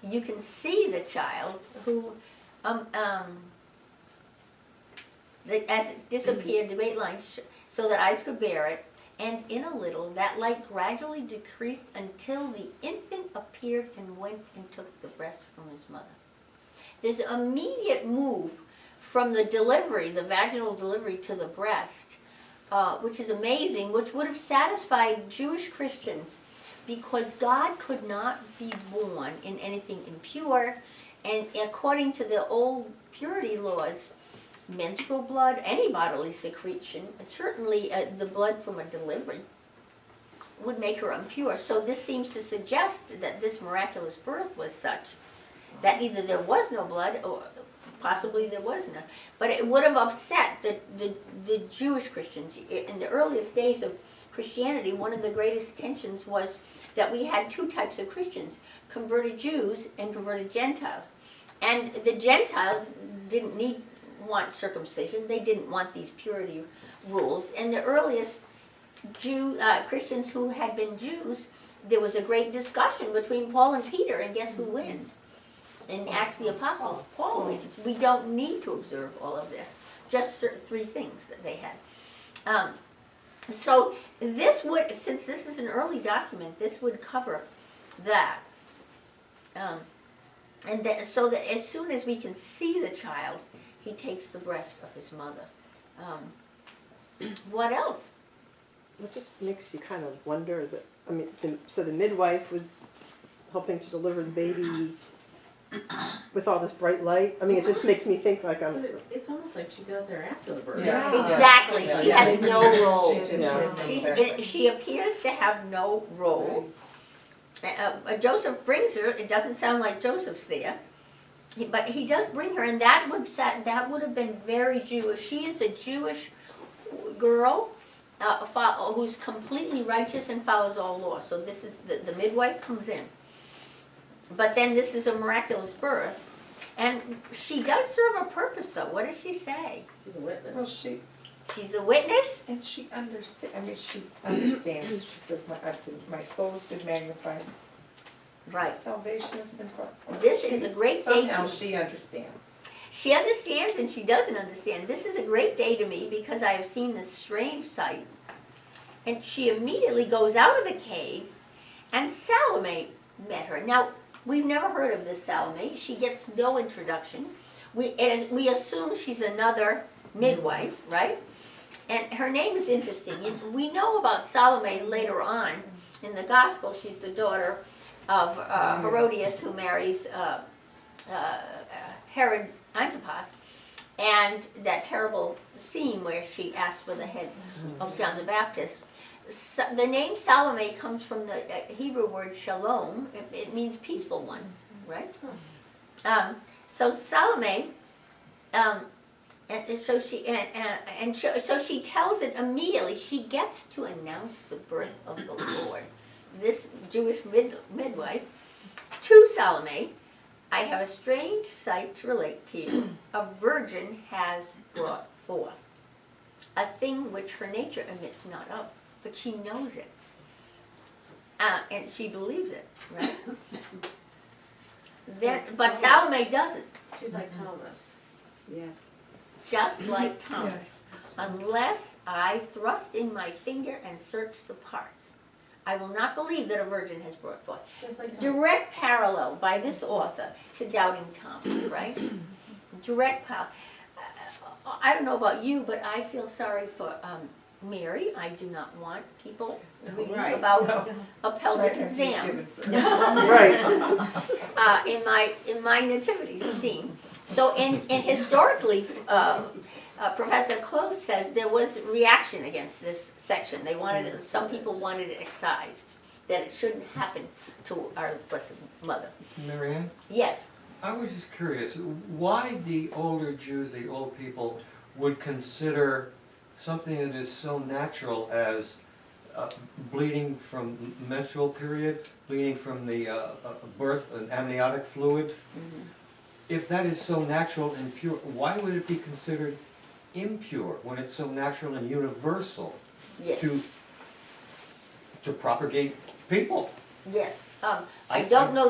you can see the child who, as it disappeared, the great light, so that eyes could bear it, and in a little, that light gradually decreased until the infant appeared and went and took the breast from his mother. There's an immediate move from the delivery, the vaginal delivery, to the breast, which is amazing, which would have satisfied Jewish Christians because God could not be born in anything impure, and according to the old purity laws, menstrual blood, any bodily secretion, and certainly the blood from a delivery, would make her impure. So this seems to suggest that this miraculous birth was such that either there was no blood or possibly there was none. But it would have upset the Jewish Christians. In the earliest days of Christianity, one of the greatest tensions was that we had two types of Christians, converted Jews and converted Gentiles. And the Gentiles didn't want circumcision. They didn't want these purity rules. And the earliest Christians who had been Jews, there was a great discussion between Paul and Peter, and guess who wins? In Acts of the Apostles, Paul wins. We don't need to observe all of this, just three things that they had. So this would, since this is an early document, this would cover that. So that as soon as we can see the child, he takes the breast of his mother. What else? It just makes you kind of wonder that, I mean, so the midwife was helping to deliver the baby with all this bright light. I mean, it just makes me think like I'm. But it's almost like she got there after the birth. Yeah. Exactly. She Yeah. has no role. Yeah. She appears to have no role. Joseph brings her. It doesn't sound like Joseph's there, but he does bring her, and that would have been very Jewish. She is a Jewish girl who's completely righteous and follows all law. So this is the midwife comes in. But then this is a miraculous birth. And she does serve a purpose, though. What does she say? She's a witness. Well, she, She's the witness? and she understands, I mean, she understands, she says, my soul has been magnified, Right. salvation has been brought forth. This is a great day Somehow to... she understands. She understands and she doesn't understand. This is a great day to me because I have seen this strange sight. And she immediately goes out of the cave, and Salome met her. Now, we've never heard of this Salome. She gets no introduction. We assume she's another midwife, right? And her name is interesting. We know about Salome later on in the gospel. She's the daughter of Herodias, who marries Herod Antipas. And that terrible scene where she asks for the head of John the Baptist. So, the name Salome comes from the Hebrew word shalom. It means peaceful one, right? So Salome, and so she tells it immediately. She gets to announce the birth of the Lord. This Jewish midwife to Salome, I have a strange sight to relate to you. A virgin has brought forth a thing which her nature admits not of. But she knows it. And she believes it, right? But Salome doesn't. She's like Thomas. Yeah. Just like Thomas. Unless I thrust in my finger and search the parts, I will not believe that a virgin has brought forth. Just like Thomas. Direct parallel by this author to Doubting Thomas, right? Direct parallel. I don't know about you, but I feel sorry for Mary. I do not want people reading Right. about a pelvic exam Right. in my nativity scene. So in historically, Professor Close says there was reaction against this section. They wanted it, some people wanted it excised, that it shouldn't happen to our Blessed Mother. Maryann, Yes. I was just curious, why the older Jews, the old people, would consider something that is so natural as bleeding from menstrual period, bleeding from the birth, an amniotic fluid. If that is so natural and pure, why would it be considered impure when it's so natural and universal Yes. to propagate people? Yes. I don't know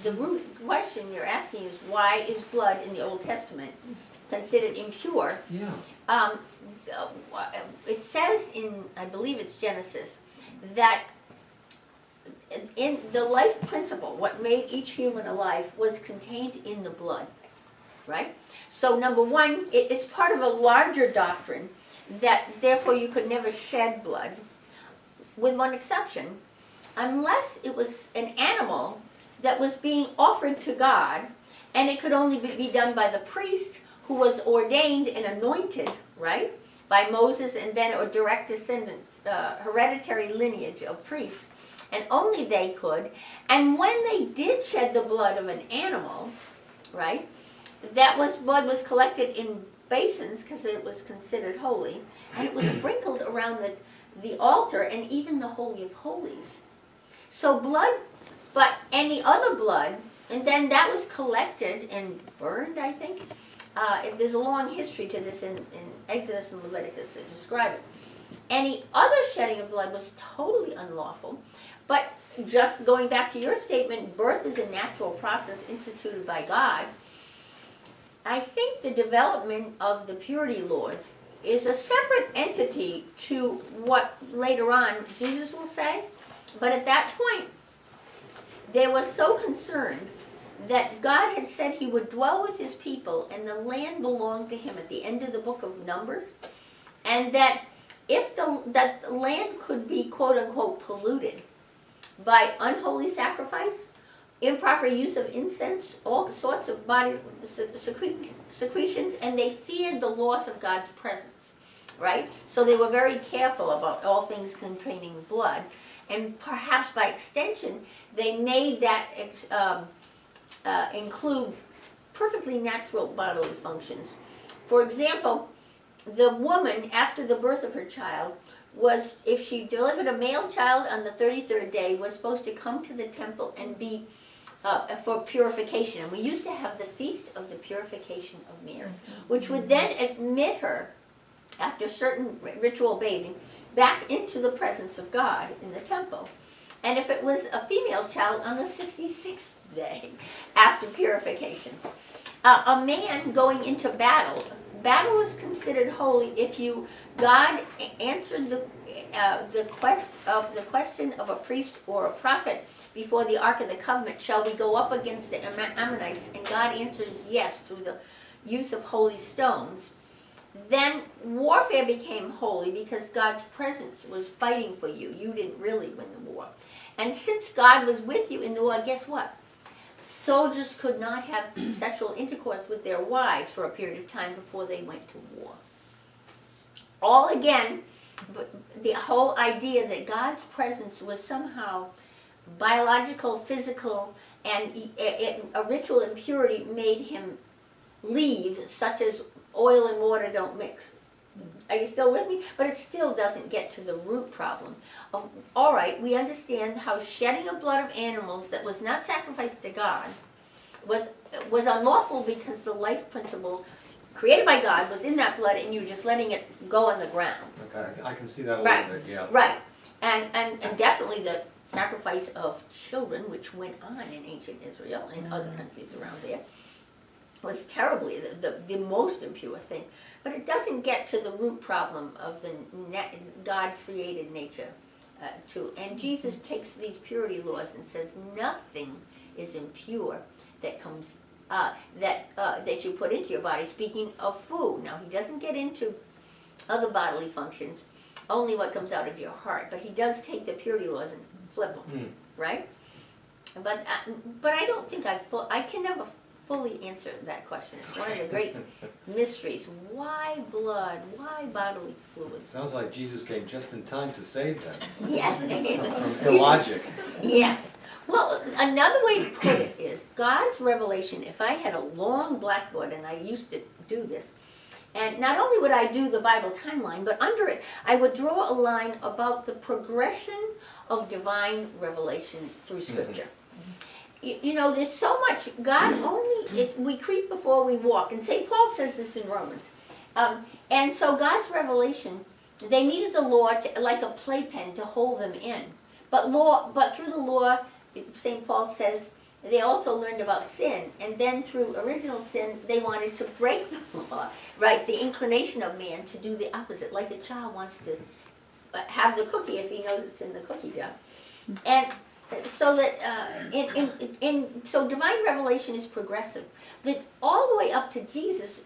the root question you're asking is why is blood in the Old Testament considered impure? Yeah. It says in, I believe it's Genesis, that in the life principle, what made each human alive was contained in the blood, right? So number one, it's part of a larger doctrine that therefore you could never shed blood, with one exception, unless it was an animal that was being offered to God, and it could only be done by the priest who was ordained and anointed, right, by Moses, and then a direct descendants, hereditary lineage of priests, and only they could. And when they did shed the blood of an animal, right, blood was collected in basins because it was considered holy, and it was sprinkled around the altar and even the Holy of Holies. So blood, but any other blood, and then that was collected and burned, I think. There's a long history to this in Exodus and Leviticus that describe it. Any other shedding of blood was totally unlawful, but just going back to your statement, birth is a natural process instituted by God. I think the development of the purity laws is a separate entity to what later on Jesus will say. But at that point, they were so concerned that God had said he would dwell with his people and the land belonged to him at the end of the book of Numbers, and that if that the land could be quote unquote polluted by unholy sacrifice, improper use of incense, all sorts of body secretions, and they feared the loss of God's presence, right? So they were very careful about all things containing blood, and perhaps by extension, they made that include perfectly natural bodily functions. For example, the woman, after the birth of her child, was, if she delivered a male child on the 33rd day, was supposed to come to the temple and be for purification. And we used to have the Feast of the Purification of Mary, which would then admit her, after certain ritual bathing, back into the presence of God in the temple. And if it was a female child, on the 66th day after purification. A man going into battle was considered holy if God answered the question of a priest or a prophet before the Ark of the Covenant, shall we go up against the Ammonites? And God answers yes through the use of holy stones. Then warfare became holy because God's presence was fighting for you. You didn't really win the war. And since God was with you in the war, guess what? Soldiers could not have sexual intercourse with their wives for a period of time before they went to war. All again, but the whole idea that God's presence was somehow biological, physical, and a ritual impurity made him leave, such as oil and water don't mix. Are you still with me? But it still doesn't get to the root problem of, all right, we understand how shedding of blood of animals that was not sacrificed to God was unlawful because the life principle created by God was in that blood and you were just letting it go on the ground. Okay, I can see that a Right. little bit, yeah. Right. And definitely the sacrifice of children, which went on in ancient Israel and other countries around there, was terribly the most impure thing. But it doesn't get to the root problem of the God-created nature too. And Jesus takes these purity laws and says nothing is impure that comes that you put into your body. Speaking of food, now he doesn't get into other bodily functions, only what comes out of your heart. But he does take the purity laws and flip them, right? But I don't think I can never fully answer that question. It's one of the great mysteries. Why blood? Why bodily fluids? Sounds like Jesus came just in time to save them Yes. from illogic. Yes. Well, another way to put it is God's revelation. If I had a long blackboard, and I used to do this, and not only would I do the Bible timeline, but under it I would draw a line about the progression of divine revelation through Scripture. You know, there's so much. God only, we creep before we walk. And St. Paul says this in Romans. And so God's revelation, they needed the law like a playpen to hold them in. But through the law, St. Paul says, they also learned about sin. And then through original sin, they wanted to break the law, right? The inclination of man to do the opposite, like a child wants to have the cookie if he knows it's in the cookie jar. And so that so divine revelation is progressive. That all the way up to Jesus,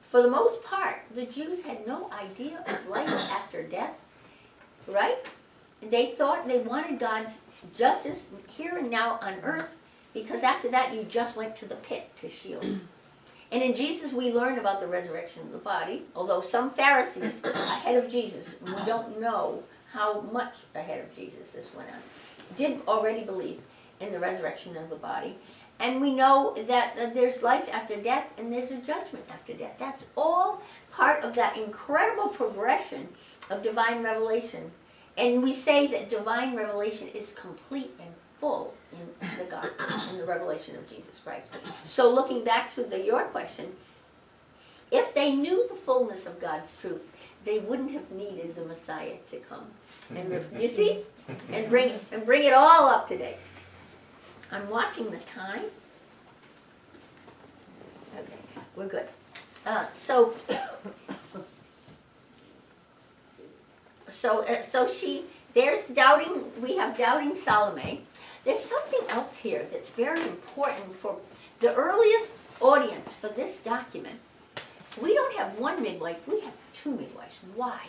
for the most part, the Jews had no idea of life after death, right? They thought they wanted God's justice here and now on earth, because after that you just went to the pit to Sheol. And in Jesus, we learn about the resurrection of the body, although some Pharisees ahead of Jesus, we don't know how much ahead of Jesus this went on, did already believe in the resurrection of the body. And we know that there's life after death and there's a judgment after death. That's all part of that incredible progression of divine revelation. And we say that divine revelation is complete and full in the gospel, in the revelation of Jesus Christ. So looking back to your question, if they knew the fullness of God's truth, they wouldn't have needed the Messiah to come. And you see? And bring it all up to date. I'm watching the time. Okay, we're good. There's doubting, we have doubting Salome. There's something else here that's very important for the earliest audience for this document. We don't have one midwife, we have two midwives. Why?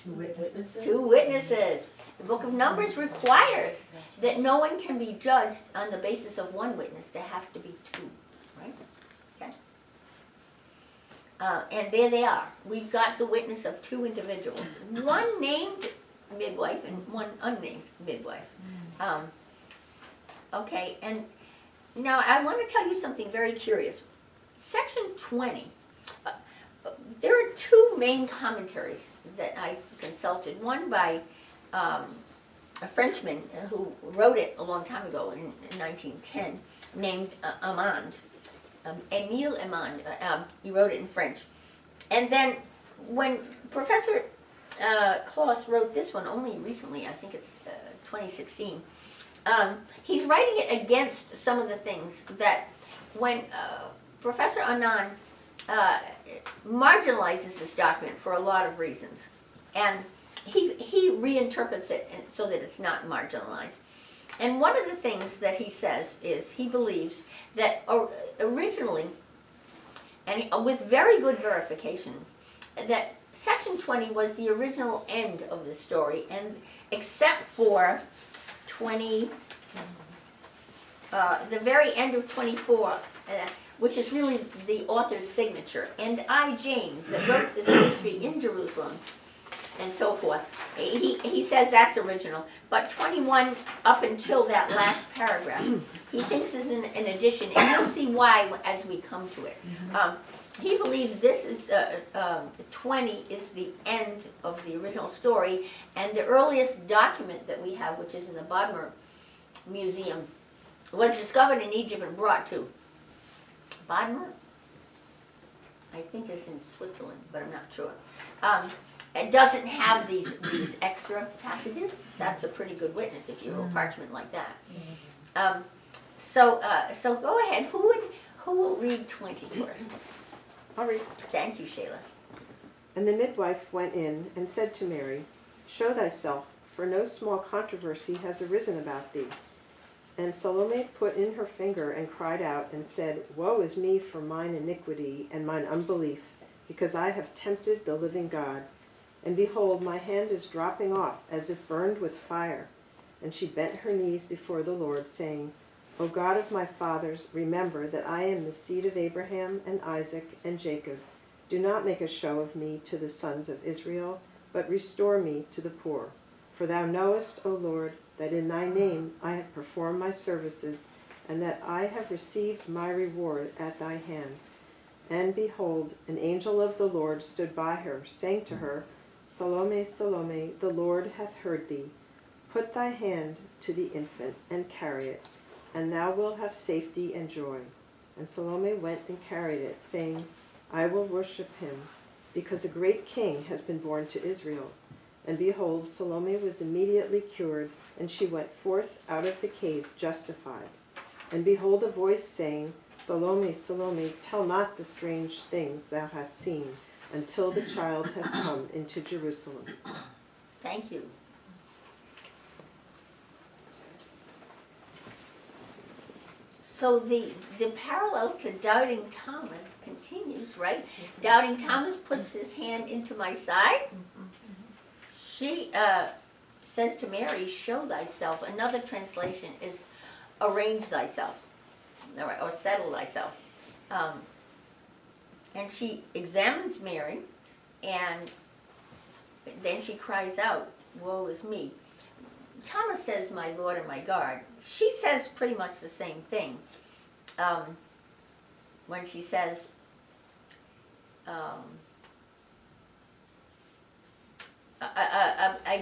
Two witnesses. Two witnesses. The book of Numbers requires that no one can be judged on the basis of one witness. There have to be two, right? Okay. And there they are. We've got the witness of two individuals. One named midwife and one unnamed midwife. Okay, and now I want to tell you something very curious. Section 20. There are two main commentaries that I've consulted. One by a Frenchman who wrote it a long time ago in 1910, named Amand, Émile Amand. He wrote it in French. And then when Professor Claus wrote this one only recently, I think it's 2016, he's writing it against some of the things that when Professor Anand marginalizes this document for a lot of reasons. And he reinterprets it so that it's not marginalized. And one of the things that he says is he believes that originally, and with very good verification, that Section 20 was the original end of the story, and except for the very end of 24, which is really the author's signature, and I, James, that wrote this history in Jerusalem, and so forth. He says that's original, but 21 up until that last paragraph, he thinks is an addition, and you'll see why as we come to it. He believes this is 20 is the end of the original story, and the earliest document that we have, which is in the Bodmer Museum, was discovered in Egypt and brought to Bodmer, I think is in Switzerland, but I'm not sure. It doesn't have these extra passages. That's a pretty good witness if you have a parchment like that. So go ahead. Who will read 20 first? I'll read. Thank you, Shayla. And the midwife went in and said to Mary, Show thyself, for no small controversy has arisen about thee. And Salome put in her finger and cried out and said, Woe is me for mine iniquity and mine unbelief, because I have tempted the living God. And behold, my hand is dropping off as if burned with fire. And she bent her knees before the Lord, saying, O God of my fathers, remember that I am the seed of Abraham and Isaac and Jacob. Do not make a show of me to the sons of Israel, but restore me to the poor. For thou knowest, O Lord, that in thy name I have performed my services, and that I have received my reward at thy hand. And behold, an angel of the Lord stood by her, saying to her, Salome, Salome, the Lord hath heard thee. Put thy hand to the infant, and carry it, and thou wilt have safety and joy. And Salome went and carried it, saying, I will worship him, because a great king has been born to Israel. And behold, Salome was immediately cured, and she went forth out of the cave justified. And behold, a voice saying, Salome, Salome, tell not the strange things thou hast seen, until the child has come into Jerusalem. Thank you. So the parallel to Doubting Thomas continues, right? Doubting Thomas puts his hand into my side. She says to Mary, show thyself. Another translation is arrange thyself. or settle thyself. And she examines Mary, and then she cries out, woe is me. Thomas says, my Lord and my God. She says pretty much the same thing. When she says, a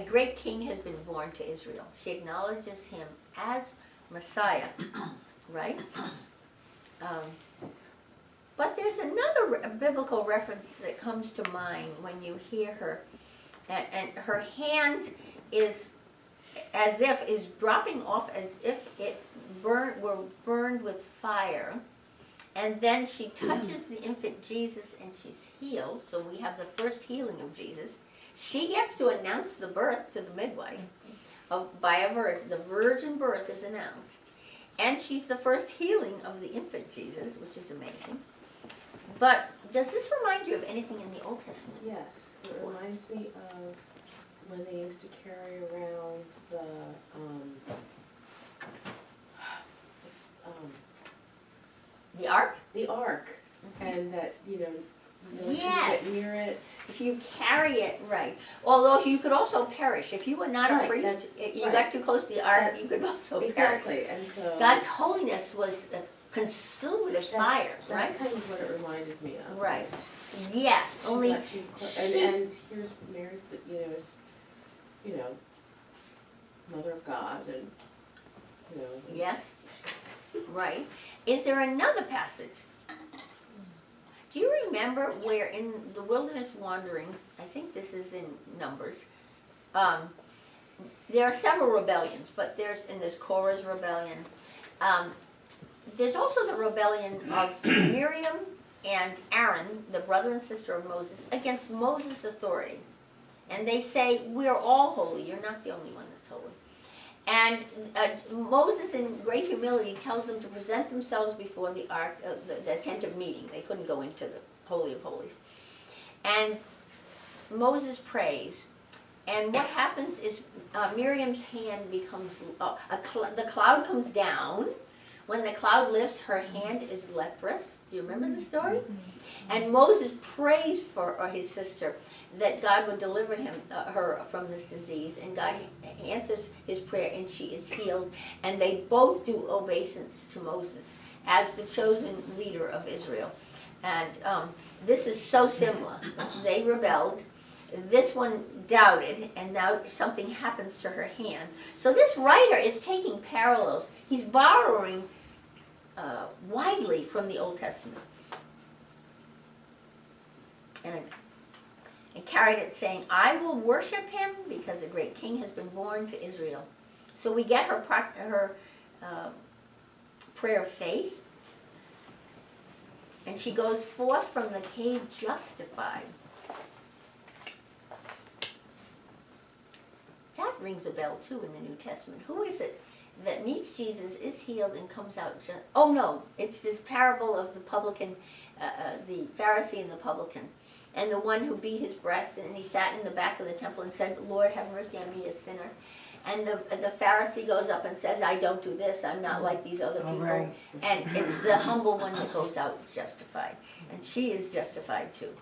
great king has been born to Israel. She acknowledges him as Messiah, right? But there's another biblical reference that comes to mind when you hear her, and her hand is dropping off as if it were burned with fire, and then she touches the infant Jesus and she's healed. So we have the first healing of Jesus. She gets to announce the birth to the midwife by a virgin. The virgin birth is announced, and she's the first healing of the infant Jesus, which is amazing. But does this remind you of anything in the Old Testament? Yes, it reminds me of when they used to carry around The ark? the ark, and that, you Yes. get near it. If you carry it right. Although you could also perish. If you were not a Right, priest, that's you right. got too close to the ark, you could also perish. Exactly, and so. God's holiness was consumed with fire, right? That's kind of what it reminded me of. Right. Yes, She only got too and here's Mary, that, is, mother of God, and, and yes, right. Is there another passage? Do you remember where in the wilderness wanderings, I think this is in Numbers, there are several rebellions, but there's Korah's rebellion. There's also the rebellion of Miriam and Aaron, the brother and sister of Moses, against Moses' authority. And they say, we're all holy, you're not the only one that's holy. And Moses, in great humility, tells them to present themselves before the ark, the tent of meeting. They couldn't go into the Holy of Holies. And Moses prays. And what happens is Miriam's hand becomes, the cloud comes down. When the cloud lifts, her hand is leprous. Do you remember the story? And Moses prays for his sister that God would deliver her from this disease, and God answers his prayer, and she is healed. And they both do obeisance to Moses as the chosen leader of Israel. And this is so similar. They rebelled. This one doubted, and now something happens to her hand. So this writer is taking parallels. He's borrowing widely from the Old Testament. And carried it saying, I will worship him because a great king has been born to Israel. So we get her prayer of faith. And she goes forth from the cave justified. That rings a bell too in the New Testament. Who is it that meets Jesus, is healed, and comes out oh no, it's this parable of the publican, the Pharisee and the publican. And the one who beat his breast, and he sat in the back of the temple and said, Lord, have mercy on me, a sinner. And the Pharisee goes up and says, I don't do this, I'm not like these other people. Right. And it's the humble one that goes out justified. And she is justified too.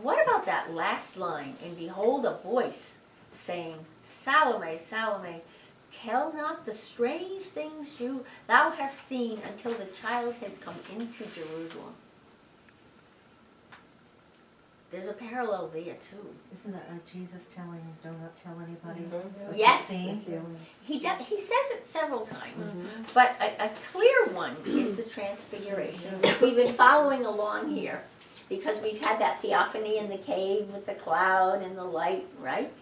What about that last line? And behold, a voice saying, Salome, Salome, tell not the strange things thou hast seen until the child has come into Jerusalem. There's a parallel there too. Isn't that like Jesus telling, do not tell anybody what Yes. you've seen? He says it several times, but a clear one is the transfiguration. We've been following along here because we've had that theophany in the cave with the cloud and the light, right?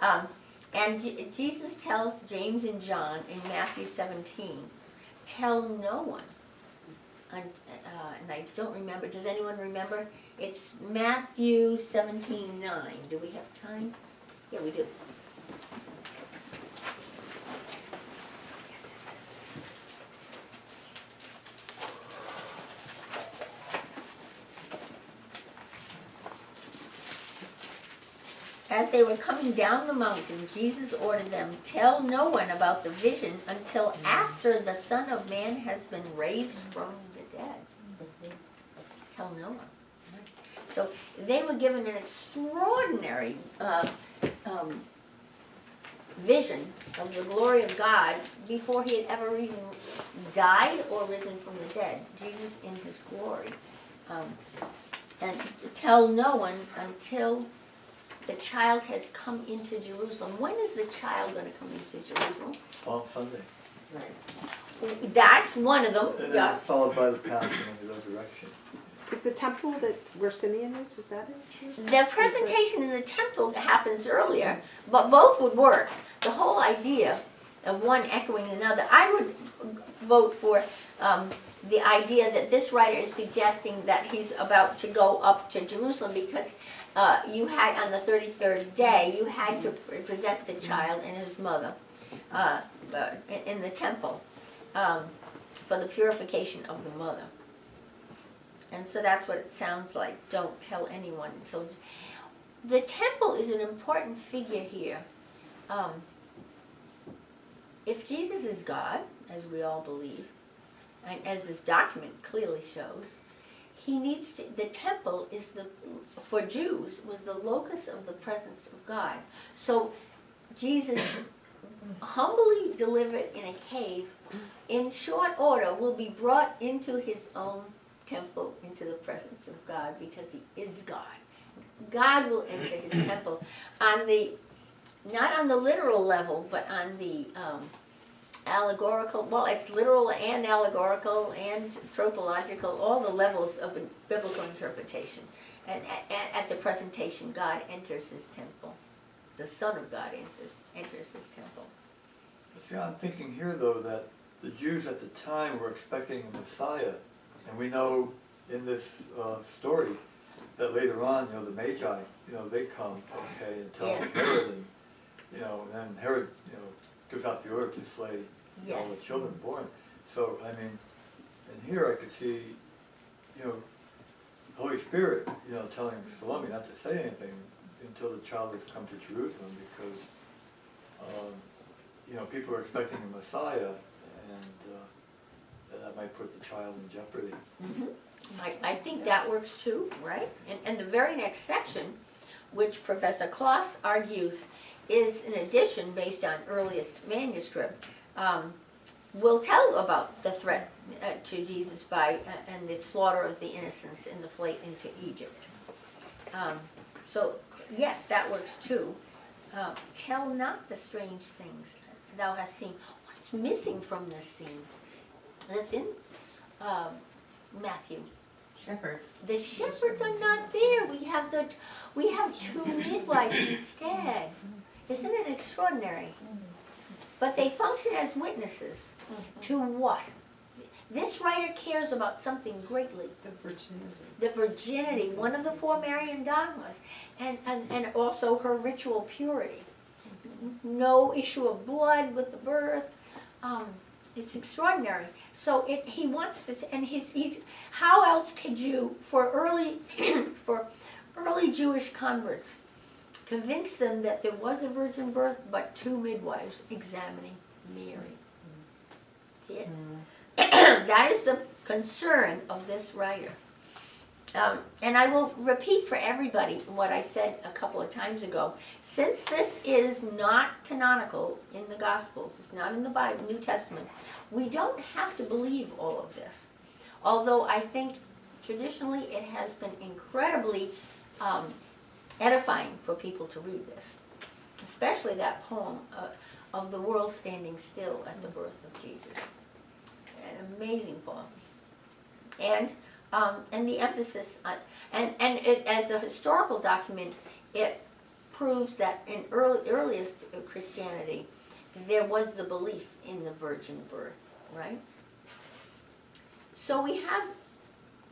And Jesus tells James and John in Matthew 17, tell no one. And I don't remember, does anyone remember? It's Matthew 17:9. Do we have time? Yeah, we do. As they were coming down the mountain, Jesus ordered them, "Tell no one about the vision until after the Son of Man has been raised from the dead." Tell no one. So they were given an extraordinary vision of the glory of God before he had ever even died or risen from the dead. Jesus in his glory. And tell no one until the child has come into Jerusalem. When is the child going to come into Jerusalem? On Sunday. That's one of them. And Yeah. then followed by the Passion and the Resurrection. Is the temple that where Simeon is that it? The presentation in the temple happens earlier, but both would work. The whole idea of one echoing another. I would vote for the idea that this writer is suggesting that he's about to go up to Jerusalem because you had on the 33rd day, you had to present the child and his mother in the temple for the purification of the mother. And so that's what it sounds like. Don't tell anyone until... The temple is an important figure here. If Jesus is God, as we all believe, and as this document clearly shows, he needs to, the temple is for Jews, was the locus of the presence of God. So Jesus, humbly delivered in a cave, in short order will be brought into his own temple, into the presence of God, because he is God. God will enter his temple on the, not on the literal level, but on the allegorical, well, it's literal and allegorical and tropological, all the levels of biblical interpretation. And at the presentation, God enters his temple. The Son of God enters his temple. See, I'm thinking here, though, that the Jews at the time were expecting a Messiah. And we know in this story that later on, the Magi, they come, okay, and tell Yes. Herod, and, and then Herod, gives out the order to slay all Yes. the children born. So, I mean, and here I could see, the Holy Spirit, telling Salome not to say anything until the child has come to Jerusalem, because, people are expecting a Messiah, and that might put the child in jeopardy. Mm-hmm. I think that works too, right? And the very next section, which Professor Kloss argues is an addition based on earliest manuscript, will tell about the threat to Jesus and the slaughter of the innocents in the flight into Egypt. So yes, that works too. Tell not the strange things thou hast seen. What's missing from this scene? That's in Matthew. Shepherds. The shepherds are not there. We have two midwives instead. Isn't it extraordinary? But they function as witnesses to what? This writer cares about something greatly. The virginity. The virginity, one of the four Maryann dogmas, and also her ritual purity. No issue of blood with the birth. It's extraordinary. So he wants to, and he's how else could you, for early Jewish converts, convince them that there was a virgin birth, but two midwives examining Mary? See it? That is the concern of this writer. And I will repeat for everybody what I said a couple of times ago. Since this is not canonical in the Gospels, it's not in the Bible, New Testament, we don't have to believe all of this. Although I think traditionally it has been incredibly edifying for people to read this. Especially that poem of the world standing still at the birth of Jesus. An amazing poem. And the emphasis on, and it, as a historical document, it proves that in earliest Christianity, there was the belief in the virgin birth, right? So we have,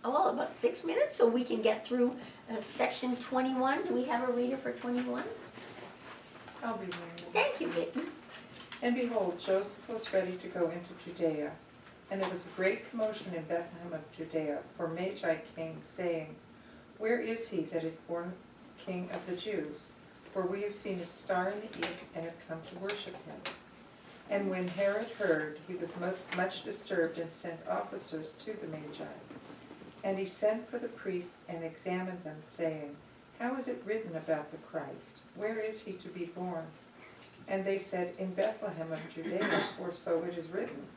about 6 minutes, so we can get through section 21. Do we have a reader for 21? I'll be Maryann. Thank you, Vicki. And behold, Joseph was ready to go into Judea. And there was a great commotion in Bethlehem of Judea, for Magi came, saying, Where is he that is born King of the Jews? for we have seen a star in the east and have come to worship him. And when Herod heard, he was much disturbed and sent officers to the Magi. And he sent for the priests and examined them, saying, How is it written about the Christ? Where is he to be born? And they said, In Bethlehem of Judea, for so it is written.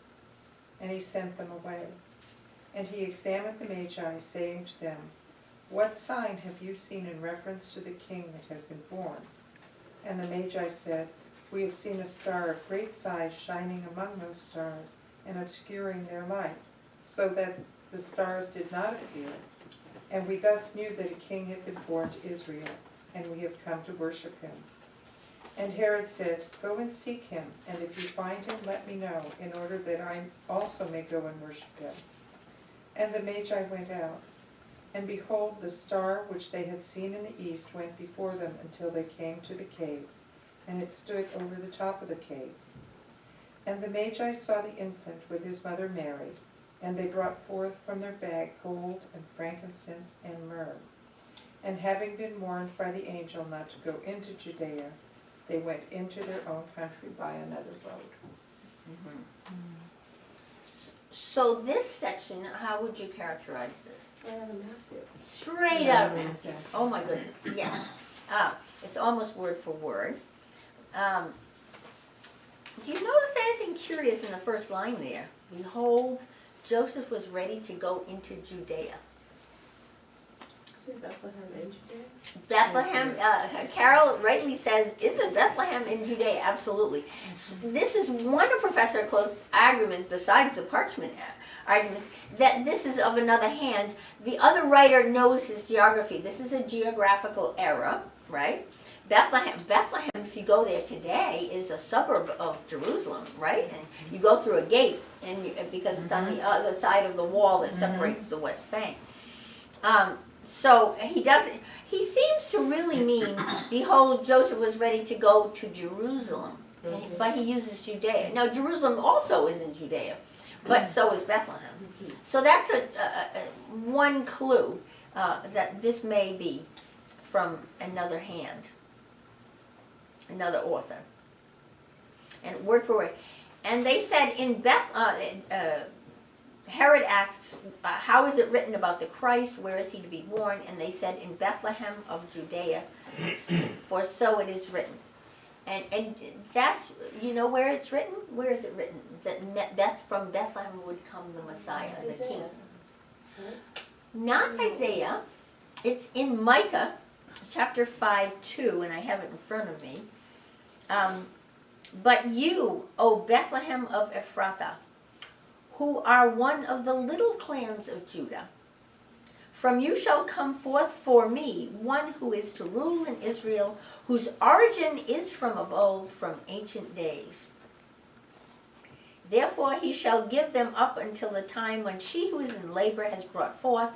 And he sent them away. And he examined the Magi, saying to them, What sign have you seen in reference to the king that has been born? And the Magi said, We have seen a star of great size shining among those stars and obscuring their light, so that the stars did not appear. And we thus knew that a king had been born to Israel, and we have come to worship him. And Herod said, Go and seek him, and if you find him, let me know, in order that I also may go and worship him. And the Magi went out. And behold, the star which they had seen in the east went before them until they came to the cave, and it stood over the top of the cave. And the Magi saw the infant with his mother Mary, and they brought forth from their bag gold and frankincense and myrrh. And having been warned by the angel not to go into Judea, they went into their own country by another road. So this section, how would you characterize this? Right out of Matthew. Straight out of Matthew. Oh my goodness, yes. It's almost word for word. Do you notice anything curious in the first line there? Behold, Joseph was ready to go into Judea. Is it Bethlehem in Judea? Bethlehem, Carol rightly says, isn't Bethlehem in Judea? Absolutely. This is one of Professor Close's arguments, besides the parchment argument, that this is of another hand. The other writer knows his geography. This is a geographical error, right? Bethlehem, if you go there today, is a suburb of Jerusalem, right? And you go through a gate, and because it's on the other side of the wall that separates the West Bank. So he seems to really mean, behold, Joseph was ready to go to Jerusalem, but he uses Judea. Now, Jerusalem also is in Judea, but so is Bethlehem. So that's one clue that this may be from another hand, another author. And word for word. And they said in Herod asks, how is it written about the Christ? Where is he to be born? And they said, in Bethlehem of Judea, for so it is written. And that's, you know where it's written? Where is it written? That from Bethlehem would come the Messiah, the King. Not Isaiah. It's in Micah, chapter 5:2, and I have it in front of me. But you, O Bethlehem of Ephrathah, who are one of the little clans of Judah, from you shall come forth for me one who is to rule in Israel, whose origin is from of old, from ancient days. Therefore he shall give them up until the time when she who is in labor has brought forth.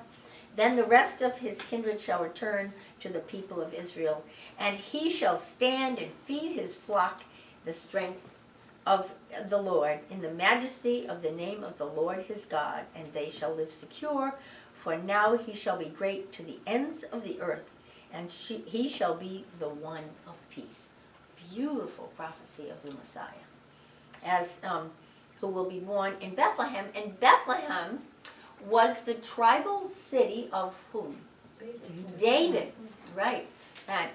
Then the rest of his kindred shall return to the people of Israel, and he shall stand and feed his flock, the strength of the Lord, in the majesty of the name of the Lord his God, and they shall live secure, for now he shall be great to the ends of the earth, and he shall be the one of peace. Beautiful prophecy of the Messiah, as who will be born in Bethlehem. And Bethlehem was the tribal city of whom? David, right. And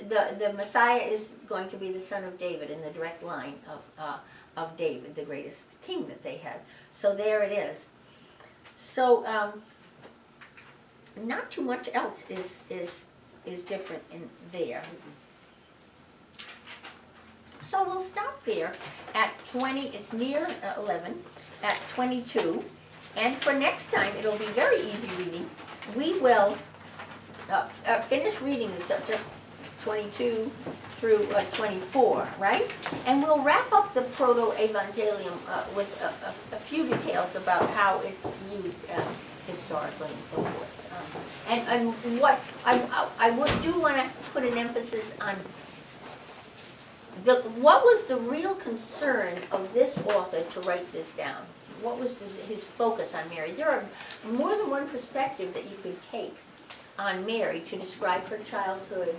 the Messiah is going to be the son of David in the direct line of David, the greatest king that they had. So there it is. So not too much else is different in there. So we'll stop there at 20. It's near 11 at 22. And for next time, it'll be very easy reading. We will finish reading just 22 through 24, right? And we'll wrap up the Proto-Evangelium with a few details about how it's used historically and so forth. And what I do want to put an emphasis on what was the real concern of this author to write this down? What was his focus on Mary? There are more than one perspective that you could take on Mary to describe her childhood,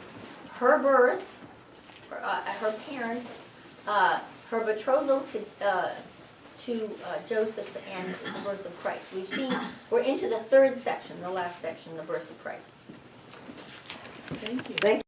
her birth, her parents, her betrothal to Joseph, and the birth of Christ. We're into the third section, the last section, the birth of Christ. Thank you. Thank